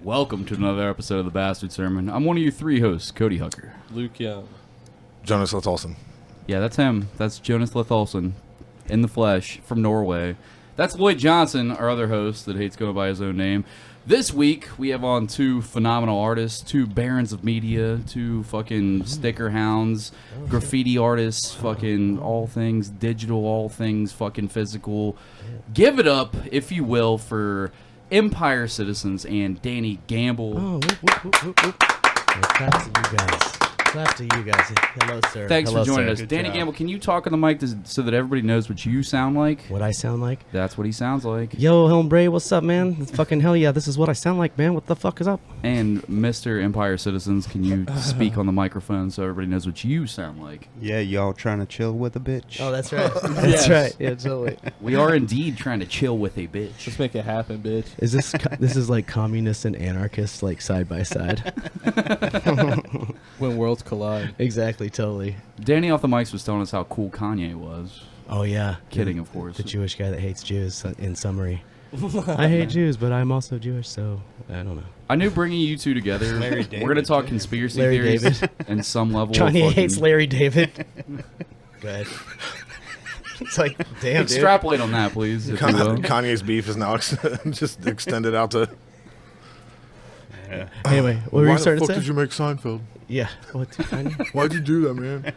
Welcome to another episode of the Bastard Sermon. I'm one of your three hosts, Cody Hucker. Luke Young. Jonas Letholson. Yeah, that's him. That's Jonas Letholson in the flesh from Norway. That's Lloyd Johnson, our other host that hates going by his own name. This week, we have on two phenomenal artists, two barons of media, two fucking sticker hounds, graffiti artists, fucking all things digital, all things fucking physical. Give it up, if you will, for EMPR Citizens and Danny Gamble. Oh, whoop. Clap to you guys. Clap to you guys. Hello, sir. Thanks Hello, for joining sir. us. Good Danny job. Gamble, can you talk on the mic so that everybody knows what you sound like? What I sound like? That's what he sounds like. Yo, hombre, what's up, man? Fucking hell yeah, this is what I sound like, man. What the fuck is up? And Mr. EMPR Citizens, can you speak on the microphone so everybody knows what you sound like? Yeah, y'all trying to chill with a bitch? Oh, that's right. That's right. Yeah, totally. We are indeed trying to chill with a bitch. Let's make it happen, bitch. Is this is like communists and anarchists like side by side? When worlds collide. Exactly, totally. Danny off the mics was telling us how cool Kanye was. Oh yeah. Kidding, of course. The Jewish guy that hates Jews, in summary. I hate Jews, but I'm also Jewish, so I don't know. I knew bringing you two together, Larry we're David, going to talk too. conspiracy Larry theories David. and some level Johnny of fucking... hates Larry David. Go ahead. It's like, damn, dude. Extrapolate on that, please, if you will. Kanye's beef is now just extended out to... Yeah. Anyway, what were you starting to say? did you make Seinfeld? Yeah. What, Kanye? Why'd you do that, man?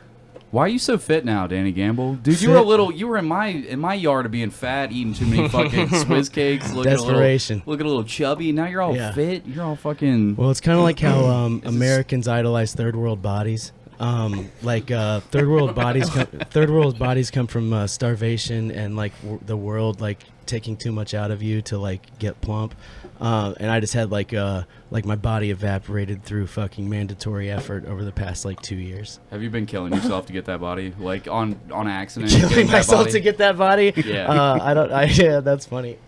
Why are you so fit now, Danny Gamble? Dude, you were in my yard of being fat, eating too many fucking Swiss cakes, Desperation. looking a little chubby. Now you're all Yeah. fit. You're all fucking... Well, it's kind of like how Americans idolize third world bodies. Third world bodies come from starvation and like the world like taking too much out of you to like get plump. And I just had like my body evaporated through fucking mandatory effort over the past like 2 years. Have you been killing yourself to get that body? Like on accident? Killing getting that myself body? to get that body? Yeah. Yeah, that's funny.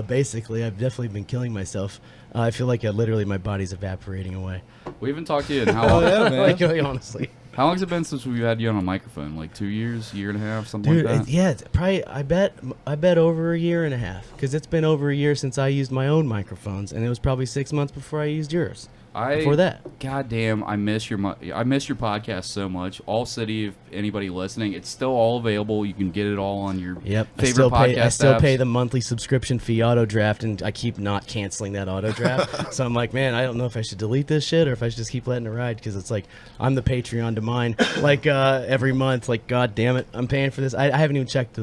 Basically, I've definitely been killing myself. I feel like literally my body's evaporating away. We haven't talked to you in how long? Yeah, man. Like, really, honestly. How long has it been since we've had you on a microphone? Like 2 years, year and a half, something Dude, like that? it's probably, I bet over a year and a half, because it's been over a year since I used my own microphones, and it was probably 6 months before I used yours. Before that. Goddamn, I miss your podcast so much. All City, if anybody listening, it's still all available. You can get it all on your favorite podcast I still apps. pay the monthly subscription fee auto draft, and I keep not canceling that auto draft. So I'm like, man, I don't know if I should delete this shit or if I should just keep letting it ride, because it's like I'm the Patreon to mine. Like every month, like god damn it, I'm paying for this. I haven't even checked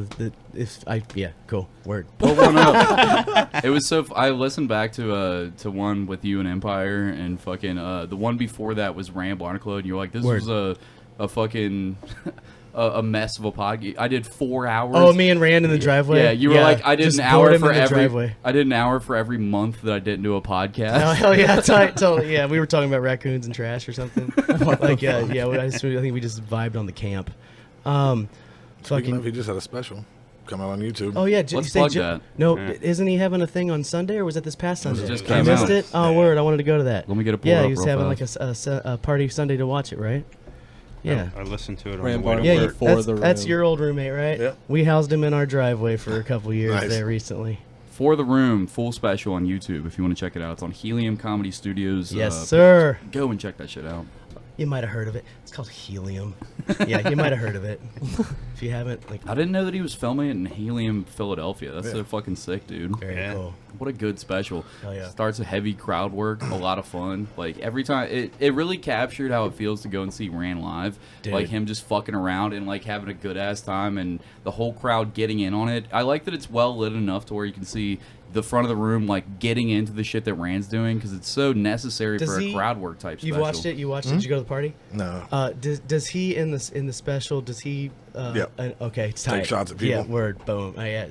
cool word. Pull one up. It was so. I listened back to one with you and Empire, and fucking the one before that was Ramble Article, and you're like, this Word. was a fucking a mess of a podcast. I did 4 hours. Oh, me and Rand in the driveway. Yeah, you were like, I did just an hour bored him for in the every. driveway. I did an hour for every month that I didn't do a podcast. Oh, hell yeah, totally. Yeah, we were talking about raccoons and trash or something. I think we just vibed on the camp. Speaking of, he just had a special come out on YouTube. Oh yeah, Let's plug that. No, Yeah. Isn't he having a thing on Sunday, or was that this past Sunday? just I came missed out. it. Oh, word! I wanted to go to that. Let me get a pull Yeah, up he was real having fast. like a party Sunday to watch it, right? Yeah. I listened to it on Ram the way to Barnum. Yeah, Or work. for the that's room. your old roommate, right? Yeah. We housed him in our driveway for a couple years Nice. there recently. For the Room, full special on YouTube if you want to check it out. It's on Helium Comedy Studios. Yes, sir. Go and check that shit out. You might have heard of it. It's called Helium. Yeah, you might have heard of it. If you haven't, like, I didn't know that he was filming it in Helium, Philadelphia. That's so fucking sick, dude. very Yeah. cool. What a good special. Hell yeah. Starts a heavy crowd work, a lot of fun. Like every time, it really captured how it feels to go and see Rand live. Dude. Like him just fucking around and like having a good ass time, and the whole crowd getting in on it. I like that it's well lit enough to where you can see the front of the room like getting into the shit that Rand's doing, because it's so necessary for a crowd work type special. You've watched it? You watched it? Did you go to the party? No. Does he in the special? Does he? Yeah. Okay, it's Take tight. shots at people. Yeah, word, boom. I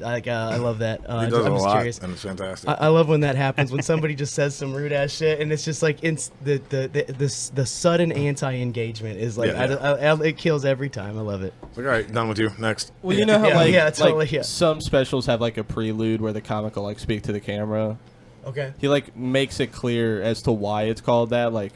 love that. He I'm does it a just lot, curious. and it's fantastic. I love when that happens, when somebody just says some rude ass shit, and it's just like the sudden anti-engagement is like it kills every time. I love it. It's like, all right, done with you. Next. Well, you know how Yeah, totally, yeah. some specials have like a prelude where the comic will like speak to the camera. Okay. He like makes it clear as to why it's called that. Like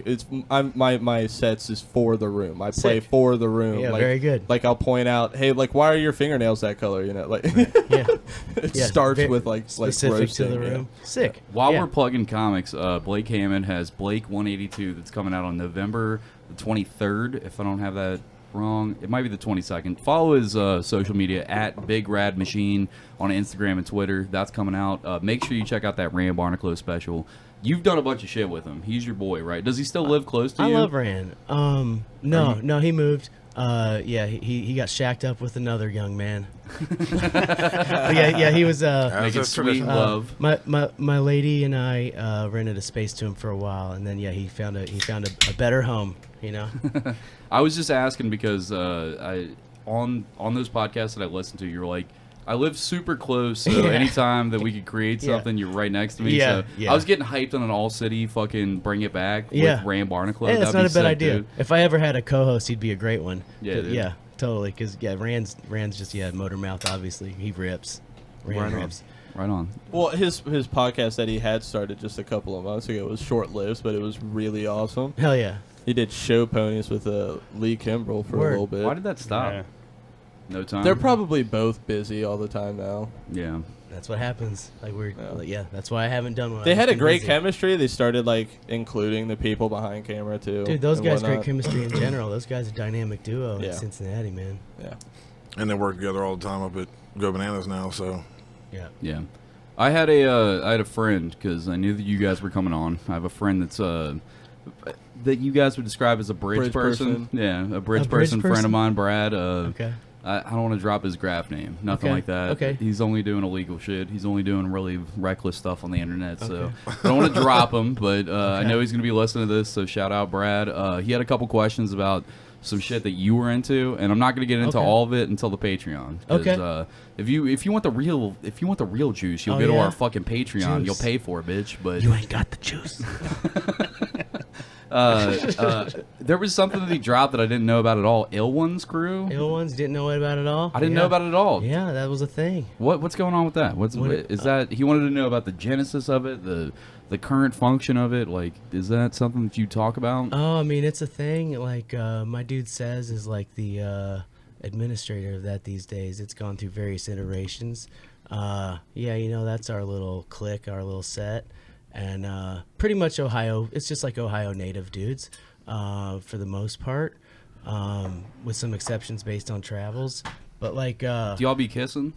my sets is for the room. I play Sick. for the room. Yeah, like, very good. Like I'll point out, hey, like why are your fingernails that color? You know, like Yeah. it Yeah, starts with specific roasting, to the room. Sick. While Yeah. we're plugging comics, Blake Hammond has Blake 182 that's coming out on November the 23rd. If I don't have that wrong, it might be the 22nd. Follow his social media at Big Rad Machine on Instagram and Twitter. That's coming out. Make sure you check out that Rand Barnacle special. You've done a bunch of shit with him. He's your boy, right? Does he still live close to you? I love Rand. No, he moved. Yeah, he got shacked up with another young man. yeah, he was. Making sweet love. My lady and I rented a space to him for a while, and then he found a better home. You know. I was just asking because I on those podcasts that I listened to, you were like, I live super close, so anytime that we could create something, you're right next to me. Yeah, So yeah. I was getting hyped on an all city fucking Bring It Back with Rand Barnacle. Hey, that's That'd not be a bad sick, idea. dude. If I ever had a co-host, he'd be a great one. Yeah, dude. Yeah, totally. Because Rand's just motor mouth. Obviously, he rips. Rand rips. Right on. Well, his podcast that he had started just a couple of months ago was short-lived, but it was really awesome. Hell yeah. He did show ponies with Lee Kimbrell for Word. a little bit. Why did that stop? Yeah. No time. They're probably both busy all the time now. Yeah. That's what happens. That's why I haven't done one. They I've had a been great busy. chemistry. They started including the people behind camera too. Dude, those and guys great whatnot. chemistry in general. Those guys are a dynamic duo Yeah. in Cincinnati, man. Yeah. And they work together all the time up at Go Bananas now, so. Yeah. Yeah. I had a friend because I knew that you guys were coming on. I have a friend that's that you guys would describe as a bridge person. Yeah, a bridge person. Friend of mine, Brad. Okay. I don't want to drop his graph name. Nothing Okay, like that. okay. He's only doing illegal shit. He's only doing really reckless stuff on the internet. So I don't want to drop him, but I know he's going to be listening to this. So shout out, Brad. He had a couple questions about some shit that you were into, and I'm not going to get into Okay. all of it until the Patreon. 'Cause, Okay. If you want the real juice, you'll Oh, go to yeah? our fucking Patreon. Juice. You'll pay for it, bitch. But You ain't got the juice. there was something that he dropped that I didn't know about at all. Ill One's crew. Ill ones didn't know about it at all. I didn't know about it at all. Yeah, that was a thing. What's going on with that? Is that he wanted to know about the genesis of it, the current function of it? Like, is that something that you talk about? Oh, I mean, it's a thing. Like, my dude says is like the administrator of that these days. It's gone through various iterations. Yeah, that's our little clique, our little set. And pretty much Ohio, it's just like Ohio native dudes for the most part, with some exceptions based on travels. But like, Do y'all be kissing?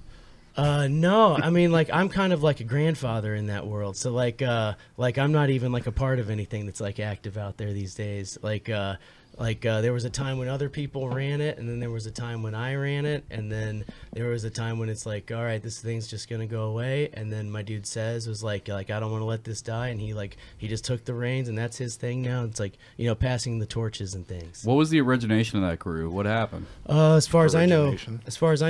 no, I mean, like, I'm kind of like a grandfather in that world. So like I'm not even like a part of anything that's like active out there these days. Like there was a time when other people ran it, and then there was a time when I ran it, and then there was a time when it's like, all right, this thing's just gonna go away. And then my dude was like I don't want to let this die, and he just took the reins, and that's his thing now. It's like, passing the torches and things. What was the origination of that crew? What happened? As far as I Origination.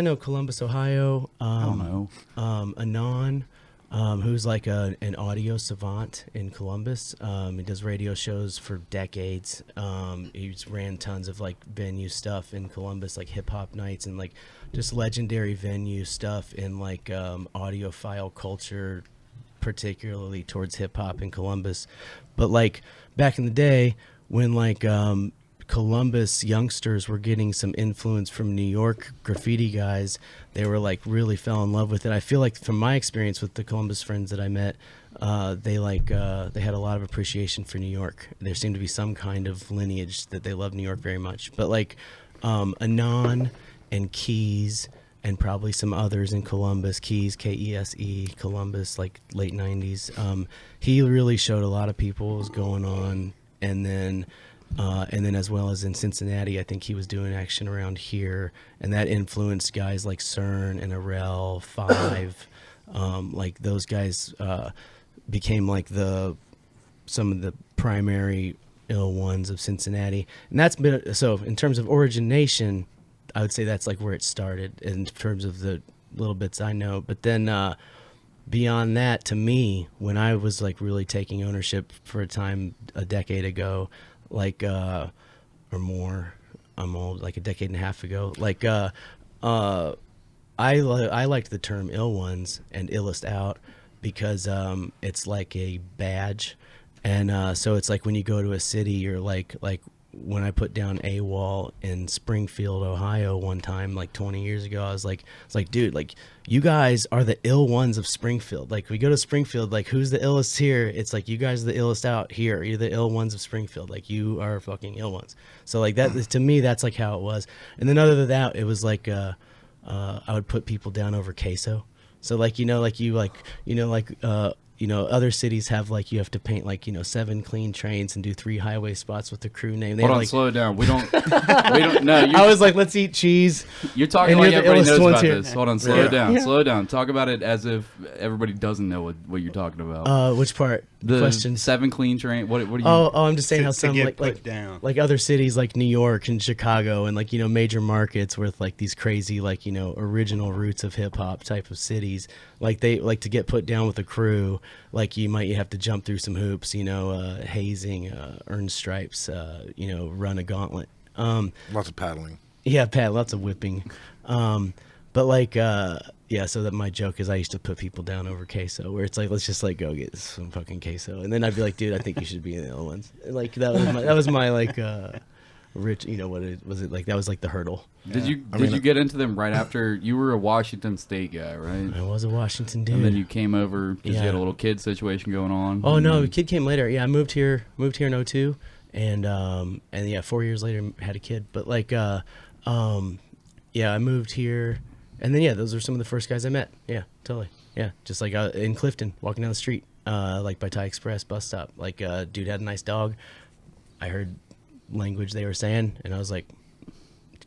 know, Columbus, Ohio. I don't know. Anon, who's like an audio savant in Columbus. He does radio shows for decades. He's ran tons of like venue stuff in Columbus, like hip hop nights and like just legendary venue stuff in like audiophile culture, particularly towards hip hop in Columbus. But like back in the day when like Columbus youngsters were getting some influence from New York graffiti guys, they were like really fell in love with it. I feel like from my experience with the Columbus friends that I met, they had a lot of appreciation for New York. There seemed to be some kind of lineage that they love New York very much. But like Anon and Keys and probably some others in Columbus, Keys, Kese, Columbus, like late 90s. He really showed a lot of people what was going on. And then as well as in Cincinnati, I think he was doing action around here, and that influenced guys like CERN and Arel, Five. Like those guys became like some of the primary ill ones of Cincinnati, and that's been so. In terms of origination, I would say that's like where it started in terms of the little bits I know. But then beyond that, to me, when I was like really taking ownership for a time a decade ago, like or more, I'm old, like a decade and a half ago, like I liked the term ill ones and illest out because it's like a badge, and so it's like when you go to a city, you're like when I put down AWOL in Springfield, Ohio one time, like 20 years ago, I was like, dude, like, you guys are the ill ones of Springfield. Like, we go to Springfield, like, who's the illest here? It's like, you guys are the illest out here. You're the ill ones of Springfield. Like, you are fucking ill ones. So, like, that, to me, that's, like, how it was. And then other than that, it was, like, I would put people down over queso. So, like, other cities have, like, you have to paint, like, 7 clean trains and do 3 highway spots with the crew name. They Hold on, like, slow it down. We don't. No, I was like, let's eat cheese. you're talking and like you're the everybody illest knows ones about here. this. Hold on, slow it down. Slow it down. Talk about it as if everybody doesn't know what you're talking about. Which part? The question. 7 clean train. What do you? Oh, I'm just saying To- how to some get like put down. like other cities like New York and Chicago and like major markets with like these crazy like original roots of hip hop type of cities, like they like to get put down with a crew, like you have to jump through some hoops, hazing, earn stripes, run a gauntlet. Lots of paddling. Yeah, Pat, lots of whipping. But like so that my joke is I used to put people down over queso, where it's like, let's just like go get some fucking queso, and then I'd be like, dude, I think you should be in the other ones. Like that was my like rich, what it was, it like that was like the hurdle. Did you get into them right after you were a Washington State guy, right? I was a Washington dude. And then you came over because you had a little kid situation going on. Oh no, the kid came later. Yeah, I moved here in 2002, and 4 years later had a kid. But like I moved here. And then, those are some of the first guys I met. Yeah, totally. Yeah, just like in Clifton, walking down the street, like by Thai Express bus stop. Like, dude had a nice dog. I heard language they were saying, and I was like,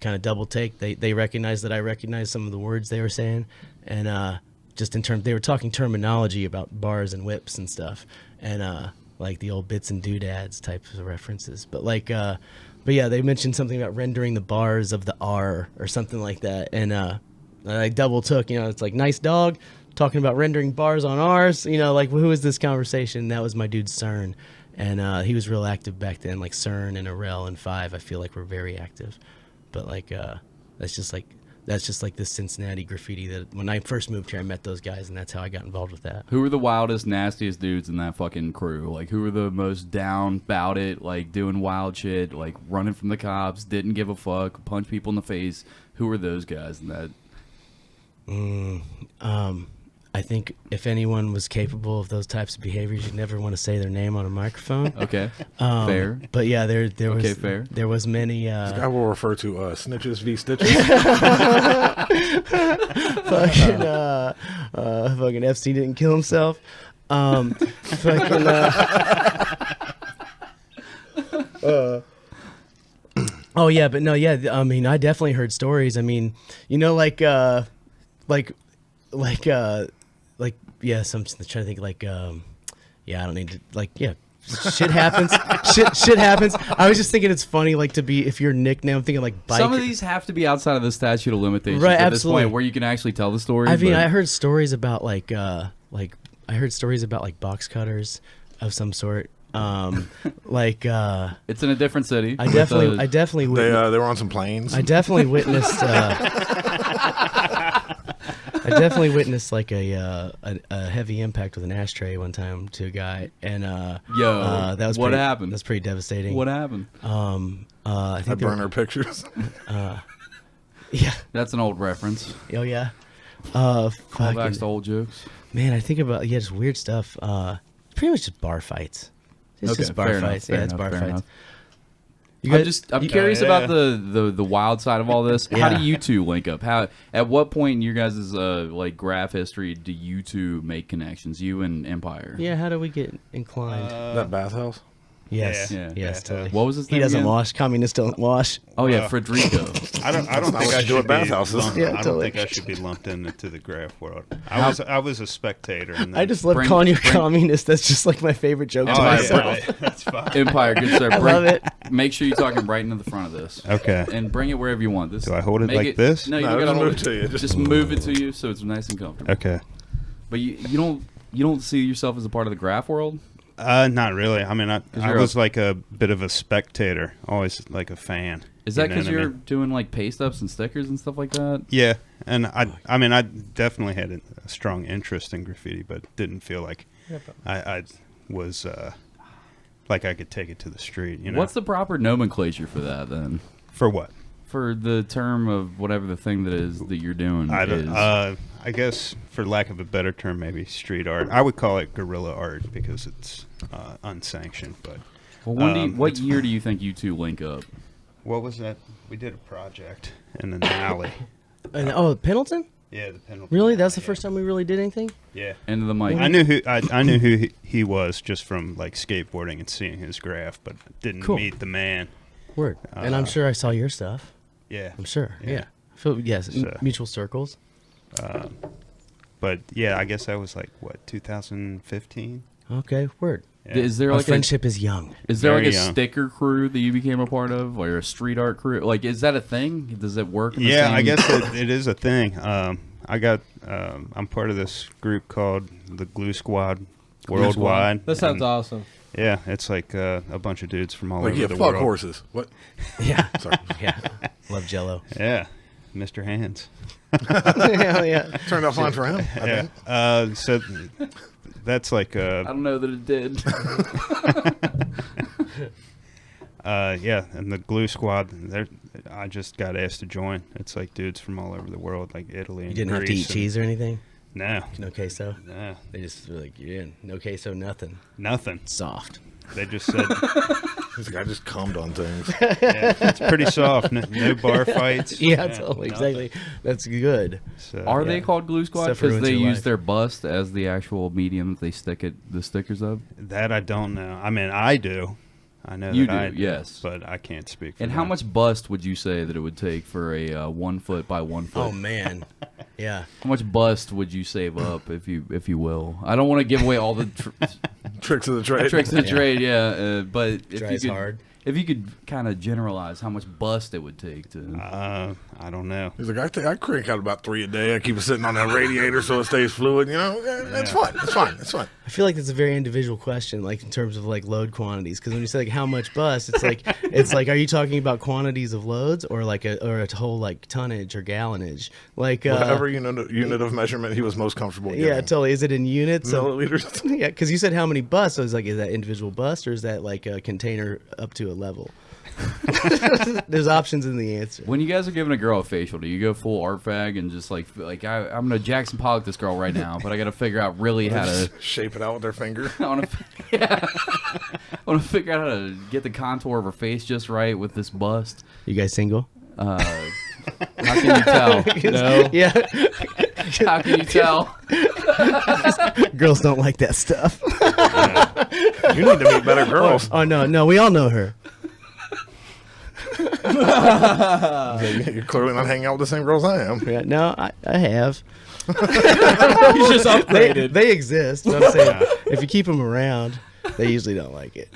kind of double take. They recognized that I recognized some of the words they were saying. And just in terms, they were talking terminology about bars and whips and stuff. And like the old bits and doodads types of references. But like, they mentioned something about rendering the bars of the R or something like that. And, I double took, it's like, nice dog, talking about rendering bars on ours, like, who is this conversation? That was my dude CERN, and he was real active back then, like CERN and Arel and Five, I feel like were very active, but like, that's just like this Cincinnati graffiti that when I first moved here, I met those guys, and that's how I got involved with that. Who were the wildest, nastiest dudes in that fucking crew? Like, who were the most down about it, like doing wild shit, like running from the cops, didn't give a fuck, punch people in the face? Who were those guys in that? I think if anyone was capable of those types of behaviors, you'd never want to say their name on a microphone. Okay, fair. But yeah, there was fair. There was many. I will refer to snitches v stitches. Fucking Epstein didn't kill himself. Oh yeah, but no, yeah. I mean, I definitely heard stories. I mean, so I'm just trying to think I don't need to shit happens. shit happens. I was just thinking it's funny, like, to be, if your nickname, I'm thinking like biker. Some of these have to be outside of the statute of limitations right, at absolutely. this point where you can actually tell the story. I mean, I heard stories about like box cutters of some sort. It's in a different city. I definitely They were on some planes. I definitely witnessed like a heavy impact with an ashtray one time to a guy, and that was what happened? That's pretty devastating. What happened? I think burn her pictures. Yeah. That's an old reference. Oh yeah. Callbacks to old jokes. Man, I think about just weird stuff. Pretty much just bar fights. It's just bar fights. It's bar fights. I'm curious about the wild side of all this. Yeah. How do you two link up? At what point in your guys' like graph history do you two make connections? You and Empire. Yeah, how do we get inclined? That bathhouse. Yes. Yeah. Yes, totally. What was his He name doesn't again? wash. Communists don't wash. Oh yeah, Frederico. I don't not think what I you do should at be bathhouses. lumped, Yeah, I don't totally. think I should be lumped into the graph world. I was a spectator. And I just love calling you a communist. That's just like my favorite joke to myself. That's fine. Empire, good sir. I love it. Make sure you're talking right into the front of this. Okay. And bring it wherever you want. Do I hold it make like this? No, you No, don't gotta just hold move it to you. Just move it to you so it's nice and comfortable. Okay. But you don't see yourself as a part of the graph world? Not really. I mean, I you're was like a bit of a spectator, always like a fan. Is that you know because what I you're mean? doing like paste ups and stickers and stuff like that? Yeah, and I mean, I definitely had a strong interest in graffiti, but didn't feel like I was like I could take it to the street. You know, What's the proper nomenclature for that then? for what? For the term of whatever the thing that is that you're doing I is. don't. I guess, for lack of a better term, maybe street art. I would call it guerrilla art because it's unsanctioned. But Well, what year do you think you two link up? what was that? We did a project in an alley. And, Pendleton? Yeah, the Pendleton. Really? That's the Alley, first time we really did anything? Yeah. End of the mic. I knew who he was just from like skateboarding and seeing his graph, but didn't Cool. meet the man. Word. And I'm sure I saw your stuff. Yeah. I'm sure. Yeah. Yeah. Yes, So- mutual circles. But yeah, I guess that was like what 2015. Okay, word. Yeah. Is there Our like friendship is young. Is there like Very a young. sticker crew that you became a part of, or a street art crew? Like, is that a thing? Does it work? In the Yeah, same... I guess it is a thing. I'm part of this group called the Glue Squad Worldwide. That sounds and, awesome. Yeah, it's like a bunch of dudes from all Like, over yeah, the fuck world. horses. What? Yeah. Sorry. Yeah. Love Jello. Yeah, Mr. Hands. Yeah, yeah. Turned out fine for him. I Yeah. think. So that's like I don't know that it did. yeah, and the Glue Squad. I just got asked to join. It's like dudes from all over the world, like Italy and You didn't have to Greece eat and- cheese or anything? No, No queso? no, They just were like, you're in. No queso, nothing. nothing. Soft. They just said He's like, I just cummed on things. yeah, it's pretty soft. No bar fights. Yeah, totally. nothing. Exactly. That's good. So, Are Yeah. they called Glue Squad Stuff because ruins they your use life. their bust as the actual medium that they stick the stickers of? that I don't know. I mean, I do. I know You that do, I do, yes. but I can't speak for And how them. much bust would you say that it would take for a 1 foot by 1 foot? Oh, man. Yeah. How much bust would you save up, if you will? I don't want to give away all the Tricks of the trade. tricks of the trade, yeah. But if Tries you could, hard. if you could kind of generalize how much bust it would take to. I don't know. He's like, I crank out about 3 a day. I keep it sitting on that radiator so it stays fluid. You know, it's fun. It's fine. It's fine. I feel like that's a very individual question, like in terms of like load quantities. Because when you say like how much bust, it's like, are you talking about quantities of loads or like a whole like tonnage or gallonage? Like Whatever unit of measurement he was most comfortable giving. yeah, totally. Is it in units? Milliliters. Yeah, because you said how many busts. So it's like, is that individual bust or is that like a container up to a level? There's options in the answer. When you guys are giving a girl a facial, do you go full art fag and just like I'm gonna Jackson Pollock this girl right now, but I gotta figure out really how to. Shape it out with their finger. I want to figure out how to get the contour of her face just right with this bust. You guys single? How can you tell? No. Yeah. How can you tell? Girls don't like that stuff. You need to meet better girls. Oh no, we all know her. You're clearly not hanging out with the same girls I am. Yeah, no, I have. He's just upgraded. They exist. But I'm saying, if you keep them around, they usually don't like it.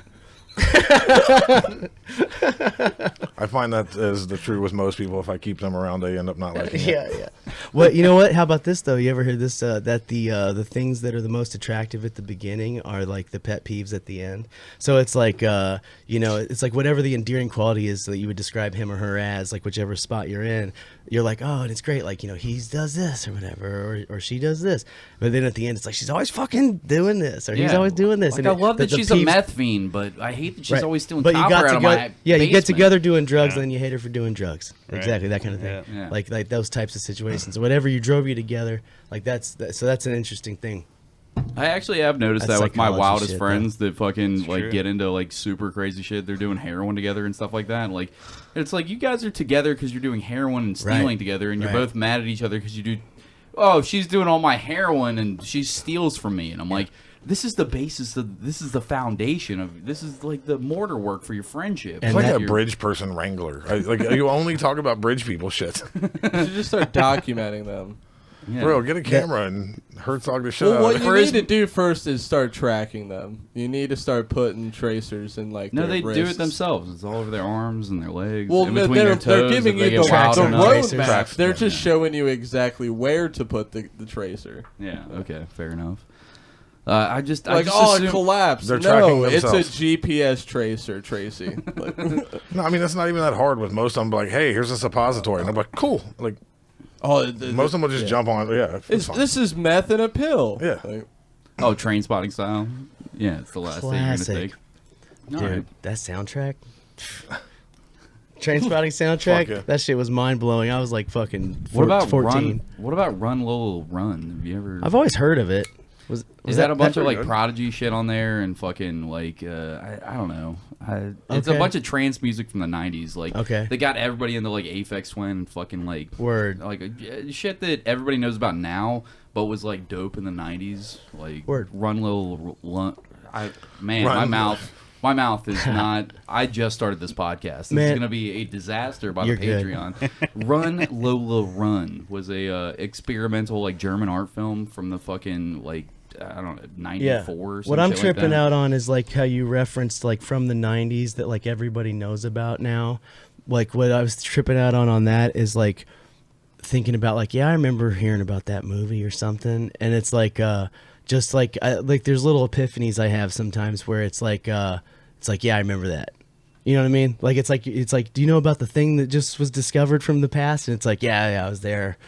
I find that is the true with most people. If I keep them around, they end up not liking it. Yeah. Well, you know what? How about this though? You ever heard this? That the things that are the most attractive at the beginning are like the pet peeves at the end. So it's like it's like whatever the endearing quality is that you would describe him or her as, like whichever spot you're in. You're like, oh, and it's great. Like, he does this or whatever, or she does this. But then at the end, it's like she's always fucking doing this, or he's always doing this. Like, and I love that the she's a peeves- meth fiend, but I hate that she's Right. always stealing But you copper got out of together, my you get basement. together doing drugs, Yeah. and then you hate her for doing drugs. Right. Exactly, that kind of thing. Yeah. Like those types of situations. Whatever you drove you together, like so that's an interesting thing. I actually have noticed That's that with my psychology wildest shit, friends that fucking It's like true. get into like super crazy shit. They're doing heroin together and stuff like that. And, like, it's like you guys are together because you're doing heroin and stealing Right. together, and you're Right. both mad at each other because you do. Oh, she's doing all my heroin and she steals from me, and I'm like, this is the basis of this is the foundation of this is like the mortar work for your friendship. And It's like that a You're- bridge person wrangler. You only talk about bridge people shit. You should just start documenting them. yeah. Bro, get a camera and Herzog the shit Well, out what of you it. need to do first is start tracking them. You need to start putting tracers in like. No, their they do wrists. it themselves. It's all over their arms and their legs. Well, in no, between their they're toes giving if they you the get wild tracks and enough. tracers. roadmap. Tracks, They're yeah. just showing you exactly where to put the tracer. Yeah. Okay. Fair enough. I just Like, just oh, assume- it collapsed. They're tracking No, it's a themselves. GPS tracer, Tracy. Like, No, I mean that's not even that hard with most of them. Like, hey, here's a suppository, and I'm like, cool. Like, most of them will just jump on. Yeah, it's fine. this is meth in a pill. Yeah. Like, Oh, Train Spotting style. Yeah, it's the last thing you're gonna Classic. take. Dude, Alright. that soundtrack. Trainspotting soundtrack. Fuck yeah. That shit was mind blowing. I was like fucking What about 14. Run? What about Run Lolo Run? Have you ever? I've always heard of it. Was Is that a bunch of pretty like good. Prodigy shit on there and fucking like I don't know. It's a Okay. bunch of trance music from the '90s. Like Okay. they got everybody into like Aphex Twin and fucking like Word. like shit that everybody knows about now, but was like dope in the '90s. Like Word. Run Lil Run. My Run. mouth is not. I just started this podcast. This Man. is gonna be a disaster by You're the good. Patreon. Run Lola Run was a experimental like German art film from the fucking like I don't know Yeah. 94. Or some What I'm shit like tripping that. out on is like how you referenced like from the 90s that like everybody knows about now. Like what I was tripping out on that is like thinking about like, yeah, I remember hearing about that movie or something. And it's like just like like there's little epiphanies I have sometimes where it's like yeah, I remember that. You know what I mean? Like it's like do you know about the thing that just was discovered from the past? And it's like, yeah, I was there.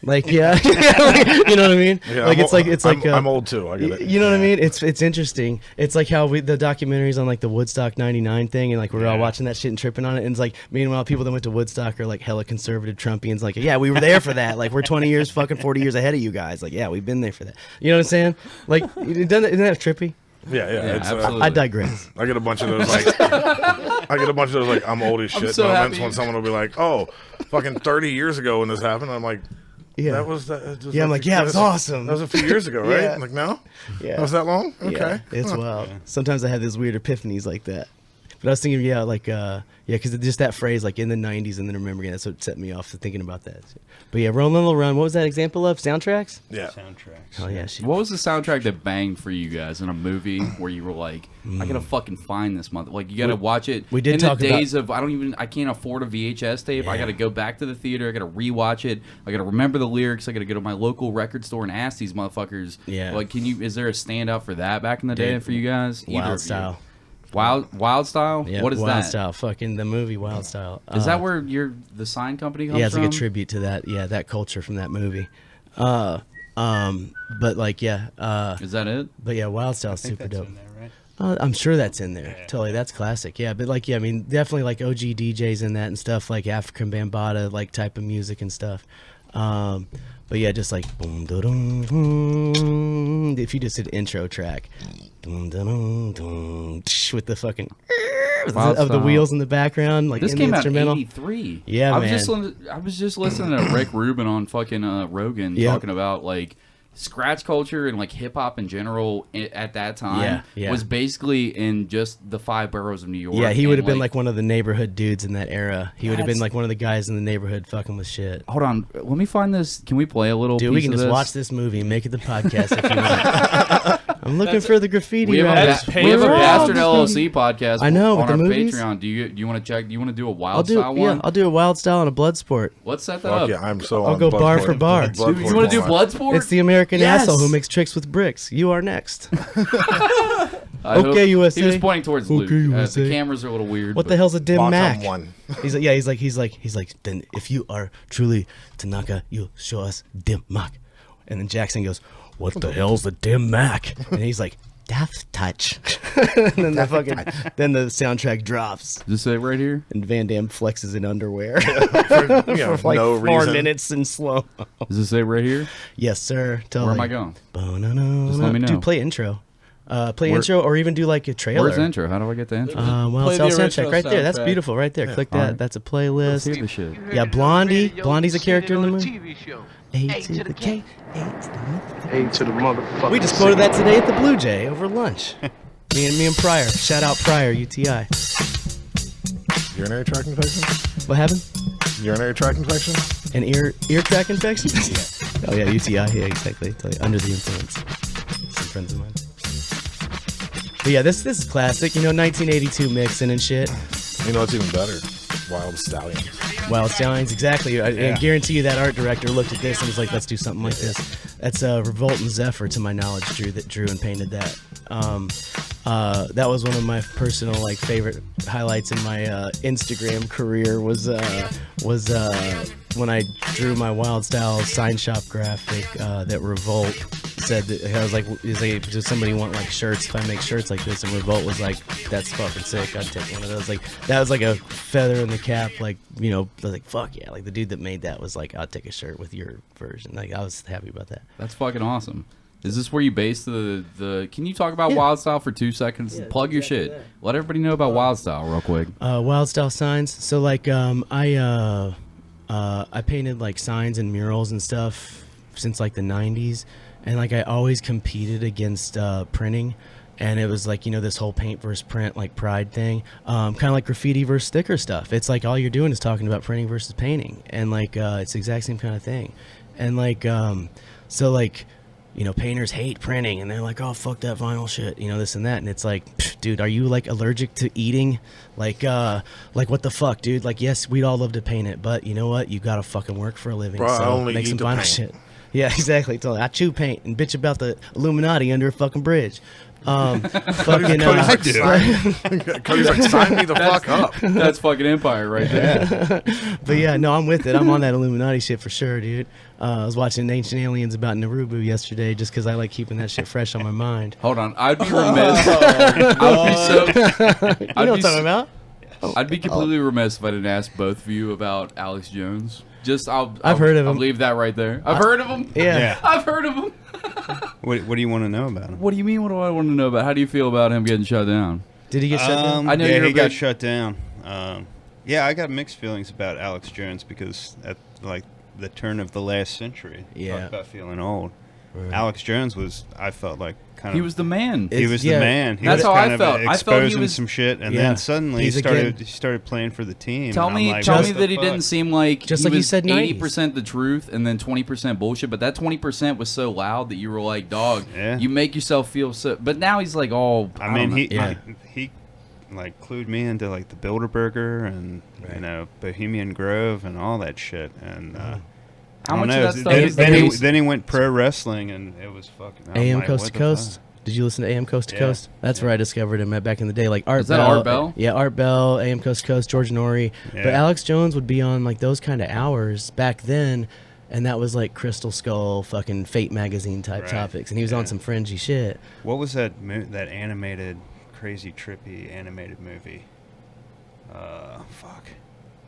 Like yeah, like, you know what I mean? Yeah, like I'm, I'm old too. I get it. You know what I mean? It's interesting. It's like how the documentaries on like the Woodstock '99 thing, and like we're all watching that shit and tripping on it. And it's like meanwhile, people that went to Woodstock are like hella conservative Trumpians. Like, yeah, we were there for that. Like we're 20 years, fucking 40 years ahead of you guys. Like, yeah, we've been there for that. You know what I'm saying? Like, isn't that trippy? Yeah, it's, absolutely. I digress. I get a bunch of those like I'm old as shit so moments happy. when someone will be like, "Oh, fucking 30 years ago when this happened." I'm like, Yeah. that was that. Yeah, I'm like, yeah, it was awesome. That was a few years ago, right? Yeah. I'm like, no, Yeah. that was that long. Okay, Yeah, it's wild. Sometimes I have these weird epiphanies like that. But I was thinking, yeah, like, because just that phrase, like in the '90s, and then remembering that's what set me off to thinking about that. But yeah, Run Little Run. What was that example of? Soundtracks? Yeah. Soundtracks. Oh yeah, shit. What was the soundtrack that banged for you guys in a movie where you were like, I gotta fucking find this mother? Like you gotta watch it. we did in talk the about- days of I can't afford a VHS tape. I Yeah. gotta go back to the theater. I gotta rewatch it. I gotta remember the lyrics. I gotta go to my local record store and ask these motherfuckers. Yeah. Like, is there a standout for that back in the day Dude, for you guys? Either of Wild you. Style. Wild Style. Yeah, What is Wild that? Style. Fucking the movie Wild Style. Is that where the sign company comes Yeah, it's from? like a tribute to that. Yeah, that culture from that movie. But like, yeah. Is that it? But yeah, Wild Style's I think super that's dope. in there, right? I'm sure that's in there. Totally, that's classic. Yeah, but like, yeah, I mean, definitely like OG DJs in that and stuff, like African Bambaataa, like type of music and stuff. But yeah, just like boom, da-dum, boom, if you just did intro track, boom, da-dum, dum, tsh, with the fucking Wild of the Style. wheels in the background, like This in came the out in instrumental. '83. Yeah, I was man. I was just listening to Rick Rubin on fucking Rogan Yep. talking about like scratch culture and like hip hop in general at that time Yeah, yeah. was basically in just the 5 boroughs of New York. Yeah, he would have and, been like one of the neighborhood dudes in that era. He would have been like one of the guys in the neighborhood fucking with shit. Hold on, let me find this. Can we play a little? Dude, piece we can of just this? watch this movie and make it the podcast if you want. I'm looking for the graffiti We have, writers. we have a We're all Bastard graffiti. LLC podcast. I know, on with our the movies. Patreon. Do you want to check? Do you want to do a Wild I'll do Style one? I'll do a Wild Style and a Bloodsport. Let's set that Fuck up. yeah, I'm so. I'll on go bar for Bloodsport. bar. Bloodsport Dude, you want to do bar. Bloodsport? It's the American Yes! asshole who makes tricks with bricks. You are next. I hope- Okay, USA. He was pointing towards Luke. Okay, USA. The cameras are a little weird. What but- the hell's a dim Bottom Mac? one. He's like, then if you are truly Tanaka, you'll show us dim Mac. And then Jackson goes, what the hell's a dim Mac? And he's like, Daft Touch. And then then the soundtrack drops. Does it say right here? And Van Damme flexes in underwear For, you know, for like no 4 reason. minutes in slow. Does it say right here? Yes, sir. Totally. Where am I going? Just let me know. Dude, play intro. Play Where- intro or even do like a trailer. Where's the intro? How do I get the intro? Well, Play it's the all soundtrack original right there. That's soundtrack. beautiful right there. Click that. Alright. That's a Let's playlist. hear the shit. Yeah, Blondie. Blondie's a Seen character it in the on movie. TV show. A to the K, A to the motherfucker. A to the motherfucker. We just quoted that today at the Blue Jay over lunch. me and Pryor. Shout out Pryor, UTI. Urinary tract infection. What happened? Urinary tract infection. An ear tract infection? Oh yeah, UTI. Yeah, exactly. Totally. Under the influence. Some friends of mine. But yeah, this is classic. You know, 1982 mixing and shit. You know what's even better? Wild Stallions. Wild Stallions, exactly. I guarantee you that art director looked at this and was like, let's do something like this. That's Revolt and Zephyr, to my knowledge, drew and painted that. That was one of my personal like favorite highlights in my Instagram career was when I drew my Wild Style sign shop graphic that Revolt said that I was like, does somebody want like shirts if I make shirts like this? And Revolt was like, that's fucking sick. I'd take one of those. Like that was like a feather in the cap. Like, you know, I was like, fuck yeah. Like the dude that made that was like, I'll take a shirt with your version. Like I was happy about that. That's fucking awesome. Is this where you base the can you talk about Wild Style for 2 seconds? Yeah, Plug your shit. that. Let everybody know about Wild Style real quick. Wild Style signs. So like I painted like signs and murals and stuff since like the 90s, and like I always competed against printing, and it was like, you know, this whole paint versus print like pride thing, kind of like graffiti versus sticker stuff. It's like all you're doing is talking about printing versus painting, and like it's the exact same kind of thing. And like so like, you know, painters hate printing and they're like, oh, fuck that vinyl shit, you know, this and that. And it's like, dude, are you like allergic to eating? Like what the fuck, dude? Like, yes, we'd all love to paint it, but you know what? You gotta fucking work for a living. Bro, so I only make eat some the vinyl paint. shit. Yeah, exactly. Totally. I chew paint and bitch about the Illuminati under a fucking bridge. Fucking Cody's like, sign me the fuck up. That's fucking Empire right there. But yeah, no, I'm with it. I'm on that Illuminati shit for sure, dude. I was watching Ancient Aliens about Narubu yesterday just because I like keeping that shit fresh on my mind. Hold on, I'd be remiss. You know what I'm talking about? I'd be completely remiss if I didn't ask both of you about Alex Jones. I've heard of him. I'll leave that right there. I've heard of him. Yeah. I've heard of him. What do you want to know about him? What do you mean? What do I want to know about? How do you feel about him getting shut down? Did he get shut down? I know yeah, you're a he got big- shut down. Yeah, I got mixed feelings about Alex Jones because at like the turn of the last century, Yeah. talk about feeling old. Right. Alex Jones was, I felt like, kind He of. was the man. He was yeah, the man. He that's was how kind I of felt. I felt he exposing was- some shit, and Yeah. then suddenly He's he started playing for the team. Tell and I'm me like, that he didn't seem like Just he like you was said, 90s. 80% the truth and then 20% bullshit. But that 20% was so loud that you were like, dog, Yeah. you make yourself feel so. But now he's like, oh, I mean, don't know. he like clued me into like the Bilderberger and Right. you know Bohemian Grove and all that shit. And How I don't much know. of that stuff is then, based- then he went pro wrestling, and it was fucking I'm AM like, Coast what to the Coast. fuck? Did you listen to AM Coast to Yeah. Coast? That's where I discovered him at back in the day. Like Art Is that Bell. Art Bell? Yeah, Art Bell, AM Coast to Coast, George Norrie. Yeah. But Alex Jones would be on like those kind of hours back then, and that was like Crystal Skull, fucking Fate magazine type Right. topics, and he was on Yeah. some fringy shit. What was that that animated, crazy, trippy animated movie? Fuck.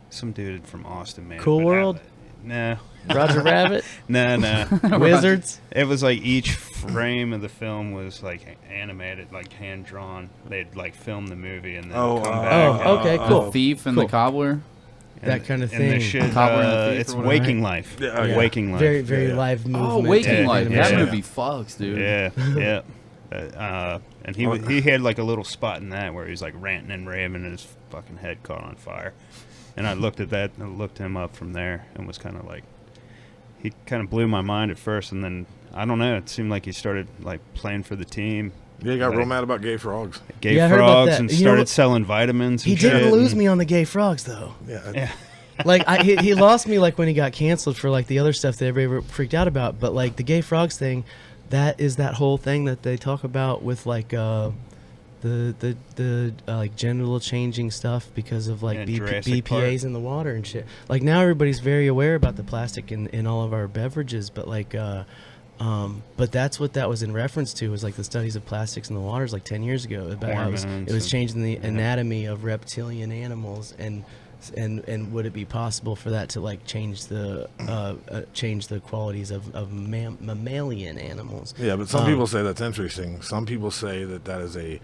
Some dude from Austin made it, Cool but World? No. Roger Rabbit, No. Wizards. It was like each frame of the film was like animated, like hand drawn. They'd like film the movie and then come back. Oh, okay, The cool. thief and Cool. the cobbler. That kind of And the thing. shit, Cobbler and the Thief it's or whatever. Waking Life. Yeah, oh, yeah. Waking Life. Very, very Yeah. live movement. Oh, Waking Yeah, Life. yeah. That Yeah. movie fucks, dude. Yeah, yeah. And he had like a little spot in that where he was like ranting and raving and his fucking head caught on fire. And I looked at that and looked him up from there and was kind of like, he kind of blew my mind at first, and then I don't know, it seemed like he started like playing for the team. Yeah, he got Like, real mad about gay frogs. Gay Yeah, I heard about frogs that. and You know started what? selling vitamins. He and didn't shit, lose and- me on the gay frogs though. Yeah. Yeah. Like he lost me like when he got canceled for like the other stuff that everybody freaked out about. But like the gay frogs thing, that is that whole thing that they talk about with like the like genital changing stuff because of like Yeah, Jurassic Park. BPA's in the water and shit. Like now everybody's very aware about the plastic in all of our beverages, but like but that's what that was in reference to, was like the studies of plastics in the waters like 10 years ago about how it was Hormones changing the and- anatomy of reptilian animals, and would it be possible for that to like change the qualities of mammalian animals? Yeah, but some people say that's interesting. Some people say that that is a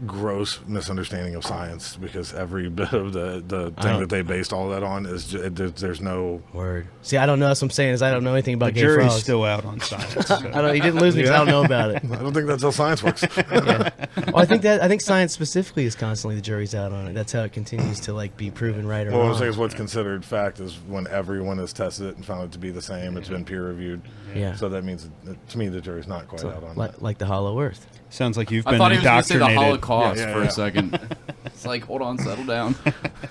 gross misunderstanding of science, because every bit of the thing that they based all that on is there's no Word. See, I don't know. That's what I'm saying, is I don't know anything The about gay jury's frogs. still out on science. so. I don't. He didn't lose me 'cause I don't know about it. I don't think that's how science works. Yeah. Well, I think science specifically is constantly the jury's out on it. That's how it continues to like be proven right or Well, what I'm wrong. saying is what's considered fact is when everyone has tested it and found it to be the same, it's been peer reviewed. Yeah. So that means, to me, the jury's not quite out on that. like the Hollow Earth. Sounds like you've I been thought he was going to say the indoctrinated. Holocaust Yeah, for yeah. a second. It's like, hold on, settle down.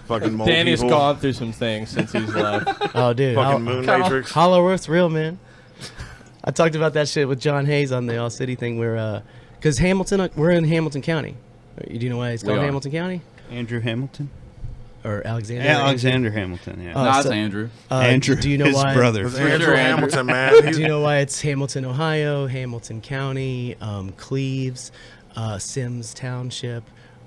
Fucking mole Danny's people, gone through some things since he's left. Oh, dude. fucking moon Kinda- matrix. Hollow Earth's real, man. I talked about that shit with John Hayes on the All City thing where, because Hamilton, we're in Hamilton County. Do you know why it's called Hamilton County? Andrew Hamilton? Or Alexander? Alexander Hamilton, yeah. No, it's Andrew. Andrew, do you know his why? brother. It's For Andrew sure, Hamilton, man. Do you know why it's Hamilton, Ohio, Hamilton County, Cleves, Sims Township?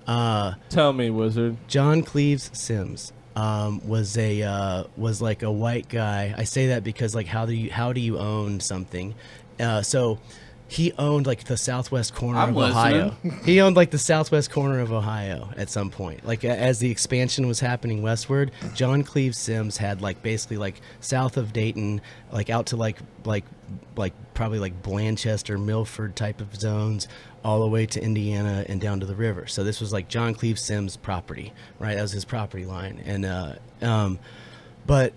Tell me, Wizard. John Cleves Sims was like a white guy. I say that because like how do you own something? So he owned like the southwest corner of Ohio. He owned like the southwest corner of Ohio at some point. Like as the expansion was happening westward, John Cleves Sims had like basically like south of Dayton, like out to like probably like Blanchester, Milford type of zones, all the way to Indiana and down to the river. So this was like John Cleves Sims' property, right? That was his property line. And but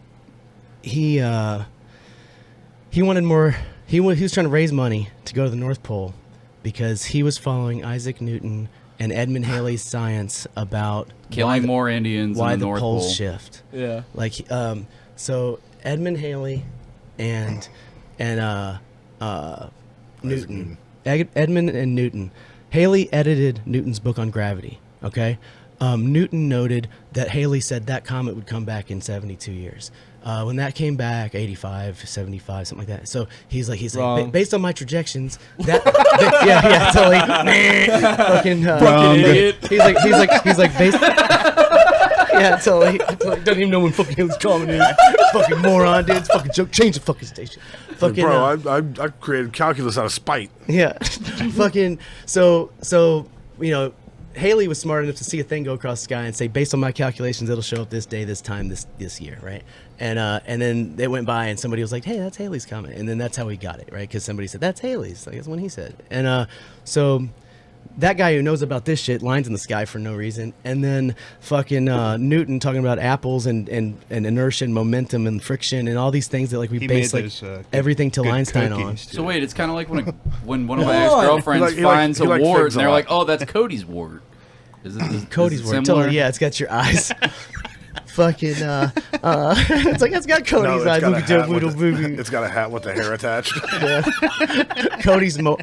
he wanted more. He was trying to raise money to go to the North Pole because he was following Isaac Newton and Edmund Halley's science about Killing more Indians why in the the North poles Pole. shift. Yeah. Like so Edmund Halley and Newton. Edmund and Newton. Halley edited Newton's book on gravity, okay? Newton noted that Halley said that comet would come back in 72 years. When that came back, 85, 75, something like that. So he's like, based on my projections, that yeah, totally. Fucking idiot. He's like based. Yeah, totally. Doesn't even know when fucking Halley's coming in. Fucking moron, dude. It's fucking joke. Change the fucking station. Fucking, Bro, I created calculus out of spite. yeah. Fucking so you know, Halley was smart enough to see a thing go across the sky and say, based on my calculations, it'll show up this day, this time, this year, right? And then they went by and somebody was like, hey, that's Halley's comet. And then that's how we got it, right? Because somebody said, that's Halley's. Like, that's when he said. And so that guy who knows about this shit, lines in the sky for no reason. And then fucking Newton talking about apples and inertia and momentum and friction and all these things that like we He base made like those, everything till good Einstein on. cookies, So too. wait, it's kind of like when one of my ex-girlfriends He like- finds he like a wart, figs and they're a lot. like, "Oh, that's Cody's wart." Is Cody's it word. similar? Totally, yeah, it's got your eyes. Fucking, it's like, it's got Cody's eyes. Look at that little movie. it's got a hat with the hair attached. Cody's mole.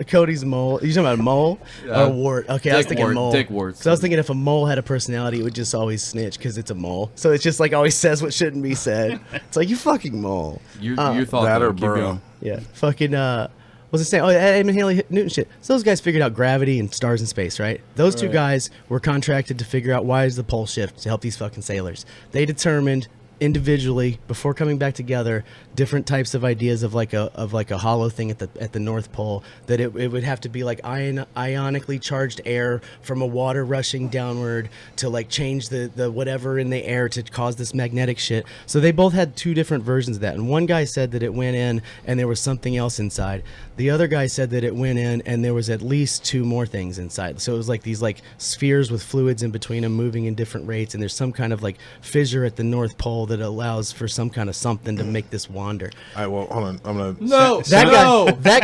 You talking about a mole or a wart? Okay, I was Dick thinking wart, mole. dick warts. So I was thinking if a mole had a personality, it would just always snitch because it's a mole. So it's just like always says what shouldn't be said. It's like, you fucking mole. You thought That or Keep burrow. going. Yeah, fucking. What was it saying? Oh, Edmund Halley, Newton shit. So those guys figured out gravity and stars in space, right? Those two guys were contracted to figure out why is the pole shift to help these fucking sailors. They determined individually before coming back together different types of ideas of like a hollow thing at the North Pole, that it would have to be like ionically charged air from a water rushing downward to like change the whatever in the air to cause this magnetic shit. So they both had two different versions of that, and one guy said that it went in and there was something else inside. The other guy said that it went in and there was at least two more things inside. So it was like these like spheres with fluids in between them moving in different rates, and there's some kind of like fissure at the North Pole that allows for some kind of something to make this wander. All right, well, hold on. I'm gonna. No, That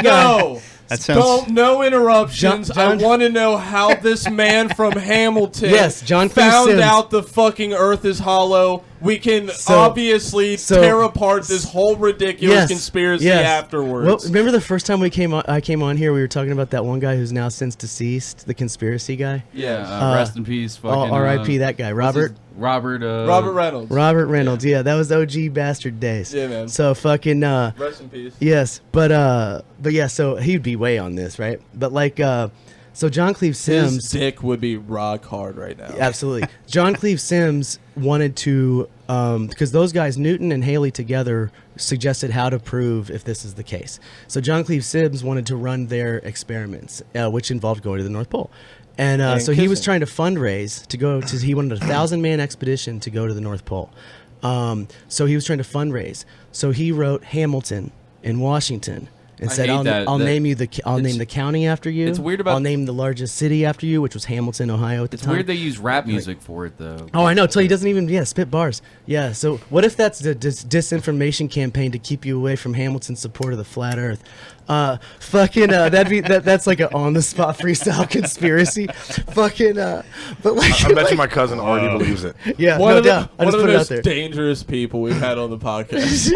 guy- no. That sounds- No interruptions. John- I want to know how this man from Hamilton Yes, John Cleves found Sims. out the fucking Earth is hollow. We can So- obviously tear apart this whole ridiculous conspiracy afterwards. Well, remember the first time I came on here, we were talking about that one guy who's now since deceased, the conspiracy guy. Yeah, rest in peace. Fucking, R.I.P. That guy, Robert. Robert Reynolds. Robert Reynolds. Yeah, that was OG bastard days. Yeah, man. So fucking. Rest in peace. Yes, but yeah, so he'd be way on this, right? But like, so John Cleves Sims. His dick would be rock hard right now. Absolutely. John Cleves Sims wanted to, because those guys, Newton and Halley together, suggested how to prove if this is the case. So John Cleves Sims wanted to run their experiments, which involved going to the North Pole. And so he was trying to fundraise to go to, he wanted a 1,000-man expedition to go to the North Pole. So he was trying to fundraise. So he wrote Hamilton in Washington. And I said, hate I'll that name you name the county after you. it's weird about- I'll name the largest city after you, which was Hamilton, Ohio at the It's time. weird they use rap music for it though. Oh, I know. So he doesn't even spit bars. Yeah. So what if that's the disinformation campaign to keep you away from Hamilton's support of the flat Earth? That's like an on the spot freestyle conspiracy. But like, I bet you my cousin already believes it. yeah, One no of doubt. I one just of put the it out most there. dangerous people we've had on the podcast.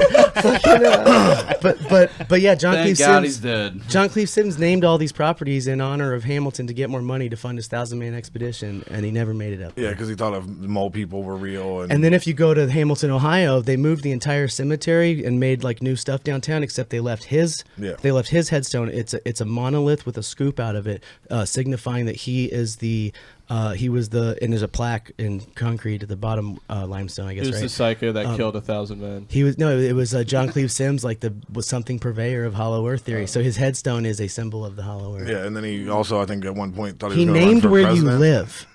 But yeah, John Thanks, Cleves Thank God he's dead. John Cleese Sims named all these properties in honor of Hamilton to get more money to fund his 1,000-man expedition, and he never made it up. Yeah, because he thought of mole people were real. And then if you go to Hamilton, Ohio, they moved the entire cemetery and made like new stuff downtown, except they left his headstone. It's a monolith with a scoop out of it, signifying that he was the and there's a plaque in concrete at the bottom, limestone, I guess. He was right? the psycho that killed 1,000 men. It was John Cleese Sims, was something purveyor of Hollow Earth theory. So his headstone is a symbol of the Hollow Earth. Yeah, and then he also, I think, at one point thought he was going to run named for where president. you live.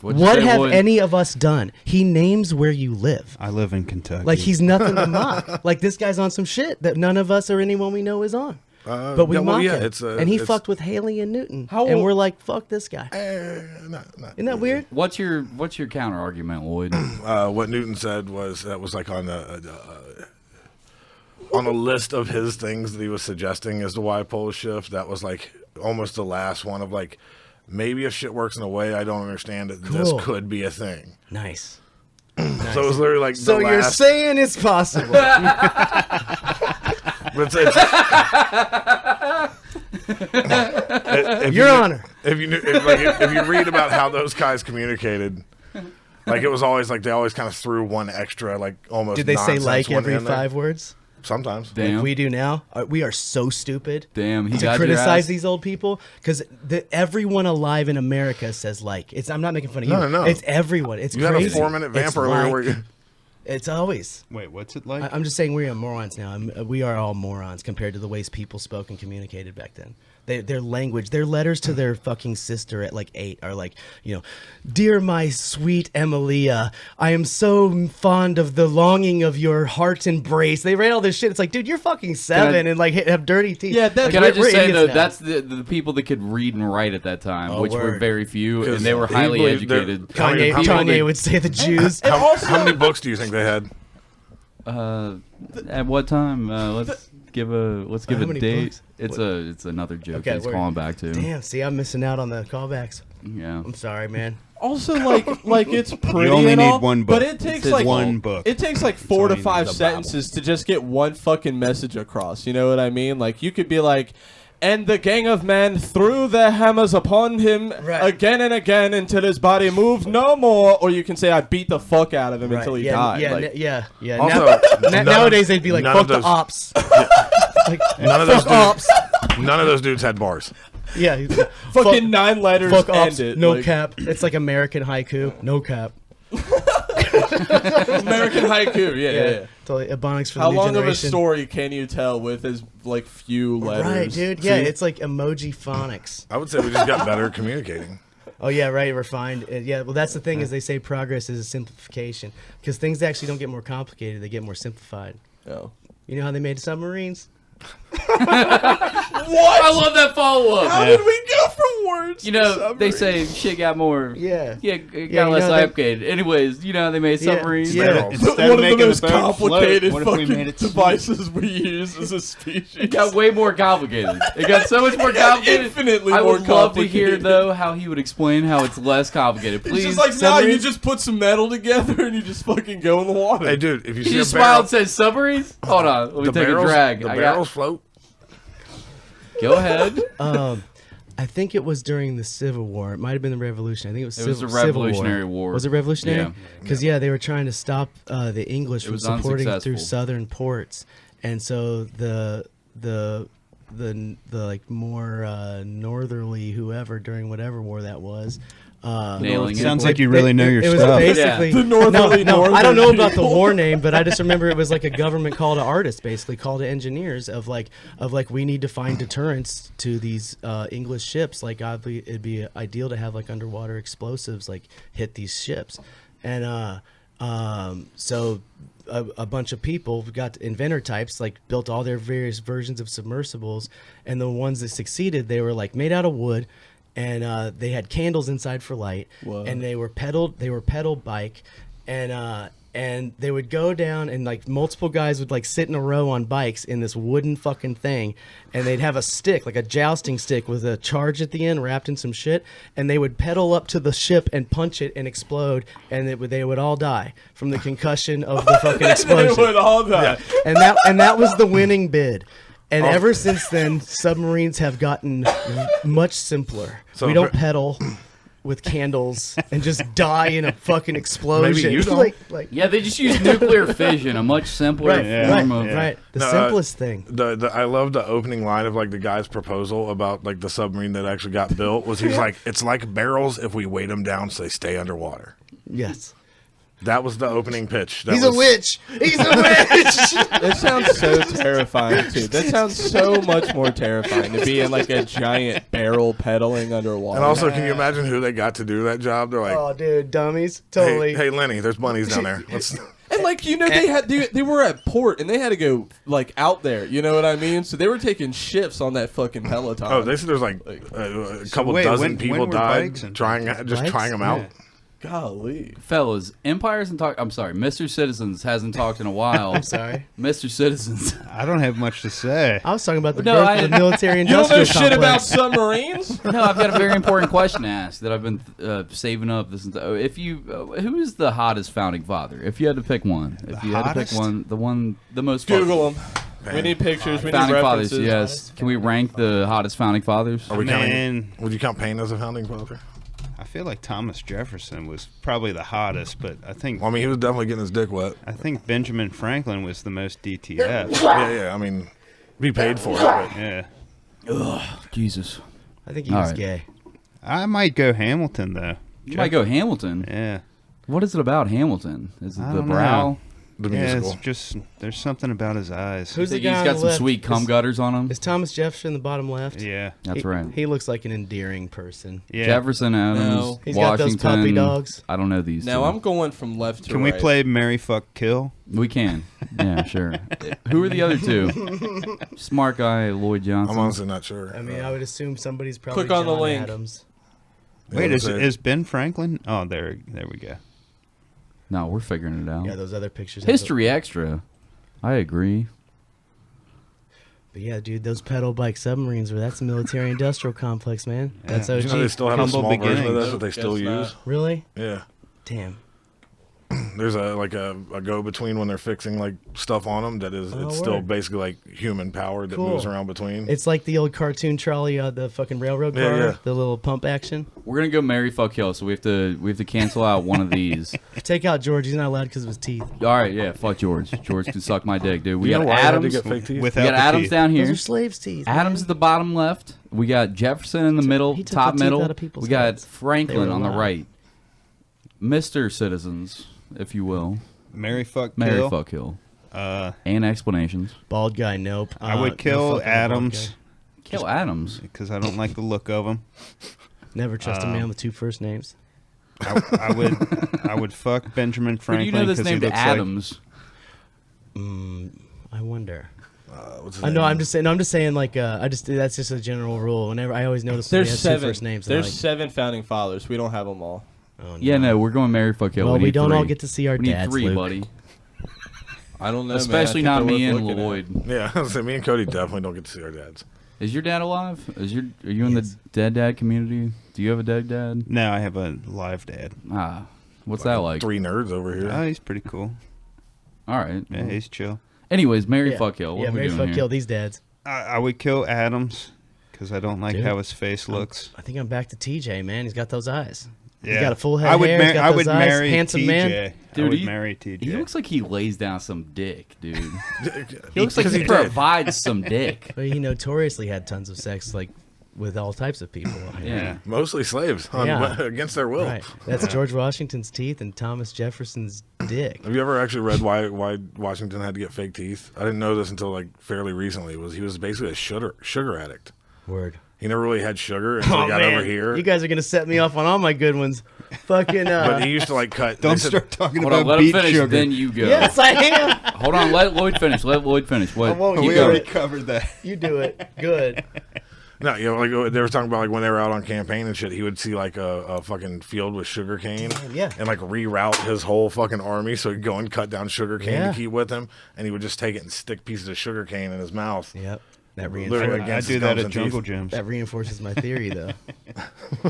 What have any of us done? He names where you live. I live in Kentucky. Like he's nothing to mock. Like this guy's on some shit that none of us or anyone we know is on. But we mock him. And he fucked with Haley and Newton. And we're like, fuck this guy. Isn't that weird? What's your counter argument, Lloyd? What Newton said was that was like on a list of his things that he was suggesting as to why poles shift. That was like almost the last one of like, maybe if shit works in a way I don't understand it, this could be a thing. Nice. So it was literally like so you're saying it's possible. But Your Honor. If you read about how those guys communicated, like it was always like they always kind of threw one extra, like almost. Did they say like one every in there. 5 words? Sometimes. Damn. Like we do now. We are so stupid. Damn, he to got criticize your ass. these old people because everyone alive in America says like. I'm not making fun of you. No. It's everyone. It's You crazy. had a 4-minute vamp It's earlier like- where you. It's always. Wait, what's it like? I'm just saying we are morons now. We are all morons compared to the ways people spoke and communicated back then. Their language, their letters to their fucking sister at like 8 are like, dear my sweet Emilia, I am so fond of the longing of your heart embrace. They write all this shit. It's like, dude, you're fucking 7 and like have dirty teeth. Yeah, Can I just say though, that's the people that could read and write at that time, which were word. very few, and they were He highly believed they're- educated. Kanye would say the Jews. How many books do you think they had? At what time? Let's give a How many date. books? It's another joke. Okay, he's word. calling back to. Damn, see, I'm missing out on the callbacks. Yeah. I'm sorry, man. Also, like it's pretty. only and need all, one book. but it takes It's like one book. It takes like 4 to all you 5 need. sentences to just get one fucking message across. You know what I mean? Like you could be like, and the gang of men threw their hammers upon him again and again until his body moved no more. Or you can say, I beat the fuck out of him until he died. Yeah. Also, Nowadays they'd be like, none fuck of the those- ops. Like, None of those fuck ops. None of those dudes had bars. Yeah. Fucking 9 letters. Fuck end ops. it. No like, cap. It's like American haiku. No cap. American haiku. Yeah. Totally. Ebonics for How the new long generation. of a story can you tell with as like few letters? Right, dude. Yeah, it's like emoji phonics. I would say we just got better at communicating. Oh yeah, right. Refined. Yeah. Well, that's the thing is they say progress is a simplification because things actually don't get more complicated; they get more simplified. Oh. You know how they made submarines? What? I love that follow up. How did we go from words? They say shit got more. Yeah. It Yeah, got you less know that- complicated. Anyways, you know how they made Yeah, submarines? yeah. Instead One of of the making the most boat complicated float, what if we fucking made it devices we use as a species. It got way more complicated. It got so much more complicated. Infinitely I more would love to hear complicated. though how he would explain how it's less complicated. It's Please, just like, nah, you submarines? just put some metal together and you just fucking go in the water. Hey, dude, if you He see just a barrel, smiled and said submarines. Hold on, let me the take barrels, a drag. the I barrels float. Go ahead. I think it was during the Civil War. It might have been the Revolution. I think it was. It was the Civil Revolutionary War. Was it Revolutionary? Yeah. Because they were trying to stop the English It from was supporting through unsuccessful. southern ports, and so the like more northerly whoever during whatever war that was. Nailing it. Sounds like you really know your it stuff. was basically The northerly no, I don't know northern about the people. war name, but I just remember it was like a government call to artists, basically call to engineers of like we need to find deterrents to these English ships. Like it'd be ideal to have like underwater explosives like hit these ships, and so a bunch of people got inventor types like built all their various versions of submersibles, and the ones that succeeded they were like made out of wood. And they had candles inside for light, and they were pedal bike, and they would go down and like multiple guys would like sit in a row on bikes in this wooden fucking thing, and they'd have a stick like a jousting stick with a charge at the end wrapped in some shit, and they would pedal up to the ship and punch it and explode, and they would all die from the concussion of the fucking explosion. They would all die. And that was the winning bid. And ever since then, submarines have gotten much simpler. So we don't pedal with candles and just die in a fucking explosion. Maybe you don't. Yeah, they just use nuclear fission, a much simpler form of. Right. The simplest thing. I love the opening line of like the guy's proposal about like the submarine that actually got built. Was he's like, it's like barrels if we weight them down so they stay underwater. Yes. That was the opening pitch. He's a witch. He's a witch. That sounds so terrifying too. That sounds so much more terrifying to be in like a giant barrel pedaling underwater. And also, can you imagine who they got to do that job? They're like, Oh, dude, dummies. Totally. hey Lenny, there's bunnies down there. Let's. And like they were at port and they had to go like out there. You know what I mean? So they were taking shifts on that fucking Peloton. Oh, they said there's like a couple dozen people died trying them out. Yeah. Golly. Fellas, Empire hasn't talked. I'm sorry, Mr. Citizens hasn't talked in a while. I'm sorry. Mr. Citizens. I don't have much to say. I was talking about the No, growth I- of the military You don't know industrial shit about complex. submarines? No, I've got a very important question to ask that I've been saving up. If you, who is the hottest founding father? If you had to pick one, if you had to pick hottest? the most. Google them. We need pictures. We need Founding fathers, references. yes. Can we rank the hottest founding fathers? Are we Man. counting? Would you count Payne as a founding father? I feel like Thomas Jefferson was probably the hottest, but I think Well, I mean, he was definitely getting his dick wet. Benjamin Franklin was the most DTF. Yeah. I mean, be paid for it. But Yeah. Jesus. I think he All was right. gay. I might go Hamilton though. You might go Hamilton. Yeah. What is it about Hamilton? Is it I the don't brow? know. the Yeah, musical. it's just there's something about his eyes. Who's the He's guy on got the some left? sweet cum gutters on him. Is Thomas Jefferson the bottom left? Yeah. That's He- right. He looks like an endearing person. Yeah. Jefferson, Adams, No. He's got those Washington. puppy dogs. I don't know these. Now two. I'm going from left to Can right. we play Mary Fuck Kill? We can. Yeah, sure. Who are the other two? Smart guy, Lloyd Johnson. I'm honestly not sure. I mean, I would assume somebody's probably Click on the John link. Adams. Wait, Let's is say- Ben Franklin? Oh, there we go. No, we're figuring it out. Yeah, those other pictures. have History extra. I agree. But yeah, dude, those pedal bike submarines that's a military industrial complex, man. That's Did OG. you know they still have a Humble small version of beginnings. this that they still Guess use? not. Really? Yeah. Damn. There's a go between when they're fixing like stuff on them that is Oh, it's still word. basically like human powered that Cool. moves around between. It's like the old cartoon trolley, the fucking railroad car, Yeah, yeah. the little pump action. We're gonna go Mary fuck kill, so we have to cancel out one of these. Take out George. He's not allowed because of his teeth. All right, yeah, fuck George. George can suck my dick, dude. We You know got why I had to Adams. get fake teeth? We Without got the Adams teeth. down here. Those are slaves' teeth. Adams at the bottom left. We got Jefferson in the middle, he took top the teeth middle. out of people's We got heads. They Franklin were on the alive. right. Mr. Citizens, if you will. Mary Fuck Mary Kill. fuck kill. Uh, And explanations. Bald guy, nope. I would no kill fucking bald Adams guy. Kill Adams. because I don't like the look of him. Never trust a man with two first names. I would fuck Benjamin Who do Franklin you know that's because he named looks Adams? I wonder. What's his I know. name? I'm just saying. No, I'm just saying. Like, that's just a general rule. Whenever I always notice There's somebody has seven. two first names. There's I'm seven founding fathers. We don't have them all. like, oh, Yeah, no, we're going Mary fuck kill. Well, we need don't all three. get to see our We need dads, three, Luke. buddy. I don't know. Especially man. I not think me they're and worth looking at. Lloyd. Yeah, so me and Cody definitely don't get to see our dads. Is your dad alive? Are you in the dead dad community? Do you have a dead dad? No, I have a live dad. Ah, what's that like? Three nerds over here. Oh, he's pretty cool. All right. Yeah, he's chill. Anyways, Mary Yeah. fuck kill. What Yeah, are we Mary doing fuck here? kill these dads. I would kill Adams because I don't like Dude. how his face looks. I think I'm back to TJ, man. He's got those eyes. Yeah. He's got a full head I of would hair. He's got I those would eyes. marry Handsome TJ. man. I would he- marry TJ. He looks like he lays down some dick, dude. He He looks like he did. provides some dick. But he notoriously had tons of sex, like with all types of people. Yeah. Mostly slaves Yeah. against their will. Right. That's George Washington's teeth and Thomas Jefferson's dick. Have you ever actually read why Washington had to get fake teeth? I didn't know this until like fairly recently. He was basically a sugar addict. Word. He never really had sugar until he got over here. You guys are gonna set me off on all my good ones. Fucking. But he used to like cut. Don't they said- start talking Hold on, about let him beet finish, sugar. then you go. Yes, I am. Hold on, let Lloyd finish. Let Lloyd finish. What? I won't. you we go. already covered that. You do it. Good. No, you know, like they were talking about like when they were out on campaign and shit. He would see like a fucking field with sugar cane, yeah. and like reroute his whole fucking army so he'd go and cut down sugar cane Yeah. to keep with him, and he would just take it and stick pieces of sugar cane in his mouth. Yep. That Literally reinforces. I against do his that gums at and Jungle teeth. Gyms. That reinforces my theory, though.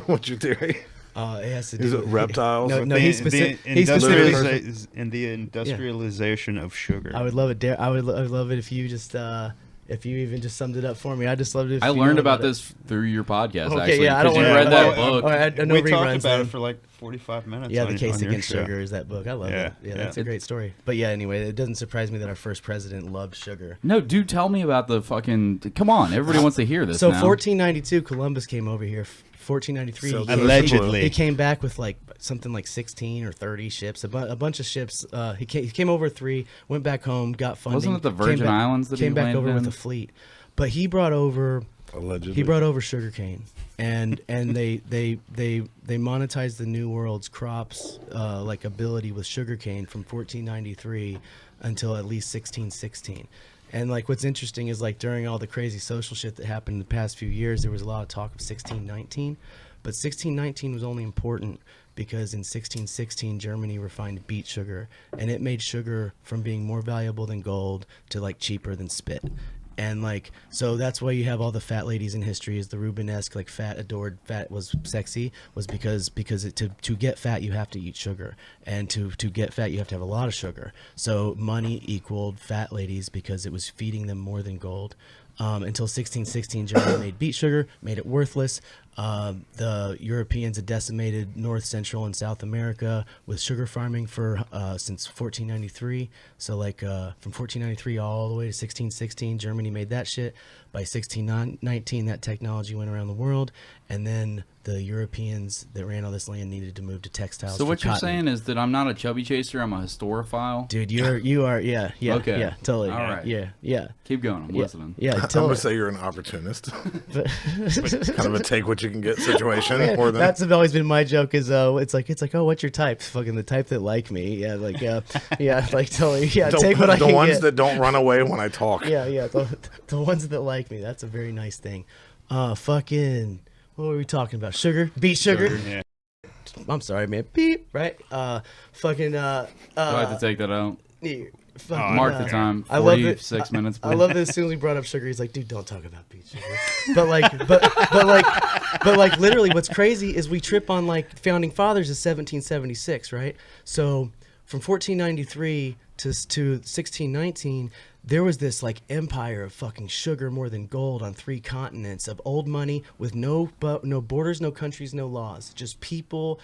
What's your theory? It has to do. Is it with- reptiles? No, no. The- He the specifically. in the industrialization of sugar. I would love it. I would love it if you just If you even just summed it up for me, I just loved it. I learned about this through your podcast. Okay, actually, yeah, I don't because you wanna- read that oh, book. I know we reruns talked about then. it for like 45 minutes. Yeah, the on, case on your against show. sugar is that book. I love Yeah, it. Yeah, yeah. that's a great story. But yeah, anyway, it doesn't surprise me that our first president loved sugar. No, dude, tell me about the fucking. Come on, everybody wants to hear this. So now. 1492, Columbus came over here. 1493, So Allegedly. he came back with like something like 16 or 30 ships, a bunch of ships. He came over 3, went back home, got funding. Wasn't it the came Virgin back- Islands that he came back landed over with in? a fleet? But he brought over Allegedly. sugarcane, and they monetized the New World's crops like ability with sugarcane from 1493 until at least 1616. And like what's interesting is like during all the crazy social shit that happened in the past few years, there was a lot of talk of 1619, but 1619 was only important because in 1616 Germany refined beet sugar, and it made sugar from being more valuable than gold to like cheaper than spit. And like, so that's why you have all the fat ladies in history, is the Rubenesque, like fat, adored, fat was sexy, was because to get fat, you have to eat sugar. And to get fat, you have to have a lot of sugar. So money equaled fat ladies because it was feeding them more than gold. Until 1616, Germany made beet sugar, made it worthless. The Europeans had decimated North, Central, and South America with sugar farming for since 1493. So like from 1493 all the way to 1616, Germany made that shit. By 1619, that technology went around the world, and then the Europeans that ran all this land needed to move to textiles. So for what you're cotton. saying is that I'm not a chubby chaser. I'm a historiophile. Dude, you are, yeah, Okay. yeah, totally, All right. yeah. Keep going. I'm listening. Yeah, I'm totally. gonna say you're an opportunist. But- Kind of a take what you can get situation. Yeah, More than that's always been my joke. Is it's like oh, what's your type? Fucking the type that like me. Yeah, like yeah, like totally. Yeah, take what I the can ones get. that don't run away when I talk. Yeah, the ones that like me. That's a very nice thing. Fucking. What were we talking about? Sugar, beet sugar. Yeah. I'm sorry, man. Beep. Right. Fucking. Do I have to take that out? Fucking, Mark the time. I love it. 46 minutes. I love that as soon as we brought up sugar, he's like, dude, don't talk about beet sugar. but like literally what's crazy is we trip on like founding fathers is 1776, right? So from 1493 to 1619, there was this like empire of fucking sugar more than gold on 3 continents, of old money with no borders, no countries, no laws, just people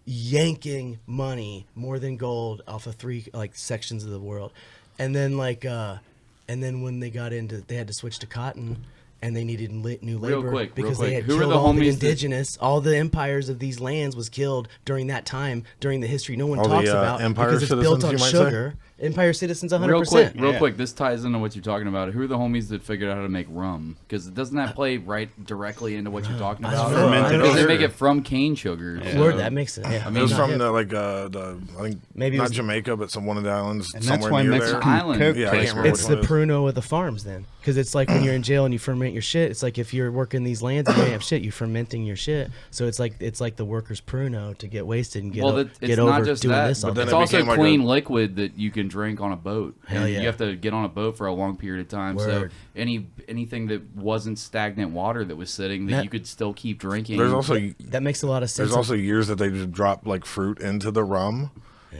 yanking money more than gold off of 3 like sections of the world. And then like and then when they got into, they had to switch to cotton, and they needed new labor because they had Who are killed the all the homies that- indigenous. All the empires of these lands was killed during that time, during the history no one All the, talks about, empire because it's built citizens, on you might say? sugar. Empire citizens, 100%. Real Yeah. quick, this ties into what you're talking about. Who are the homies that figured out how to make rum? Because doesn't that play right directly into what you're talking I about? don't know. Fermented Because they sugar. make it from cane sugar. Yeah. so- Word, that makes it. Yeah. I It mean, was not from hip. the I think Maybe it not was- Jamaica, but one of the islands And that's somewhere why near Mexican there. Island. Coke Yeah, I tastes can't remember It's which the one it is. pruno of the farms then, because it's like when you're in jail and you ferment your shit. It's like if you're working these lands and you have shit, you're fermenting your shit. So it's like the worker's pruno to get wasted and get It's get not over just doing that. this all but then It's day. it also became like clean a- liquid that you can drink on a boat. Hell And yeah. You have to get on a boat for a long period of time. Word. So anything that wasn't stagnant water that was sitting that That- you could still keep drinking. There's also That makes a lot of sense. there's also years that they just drop like fruit into the rum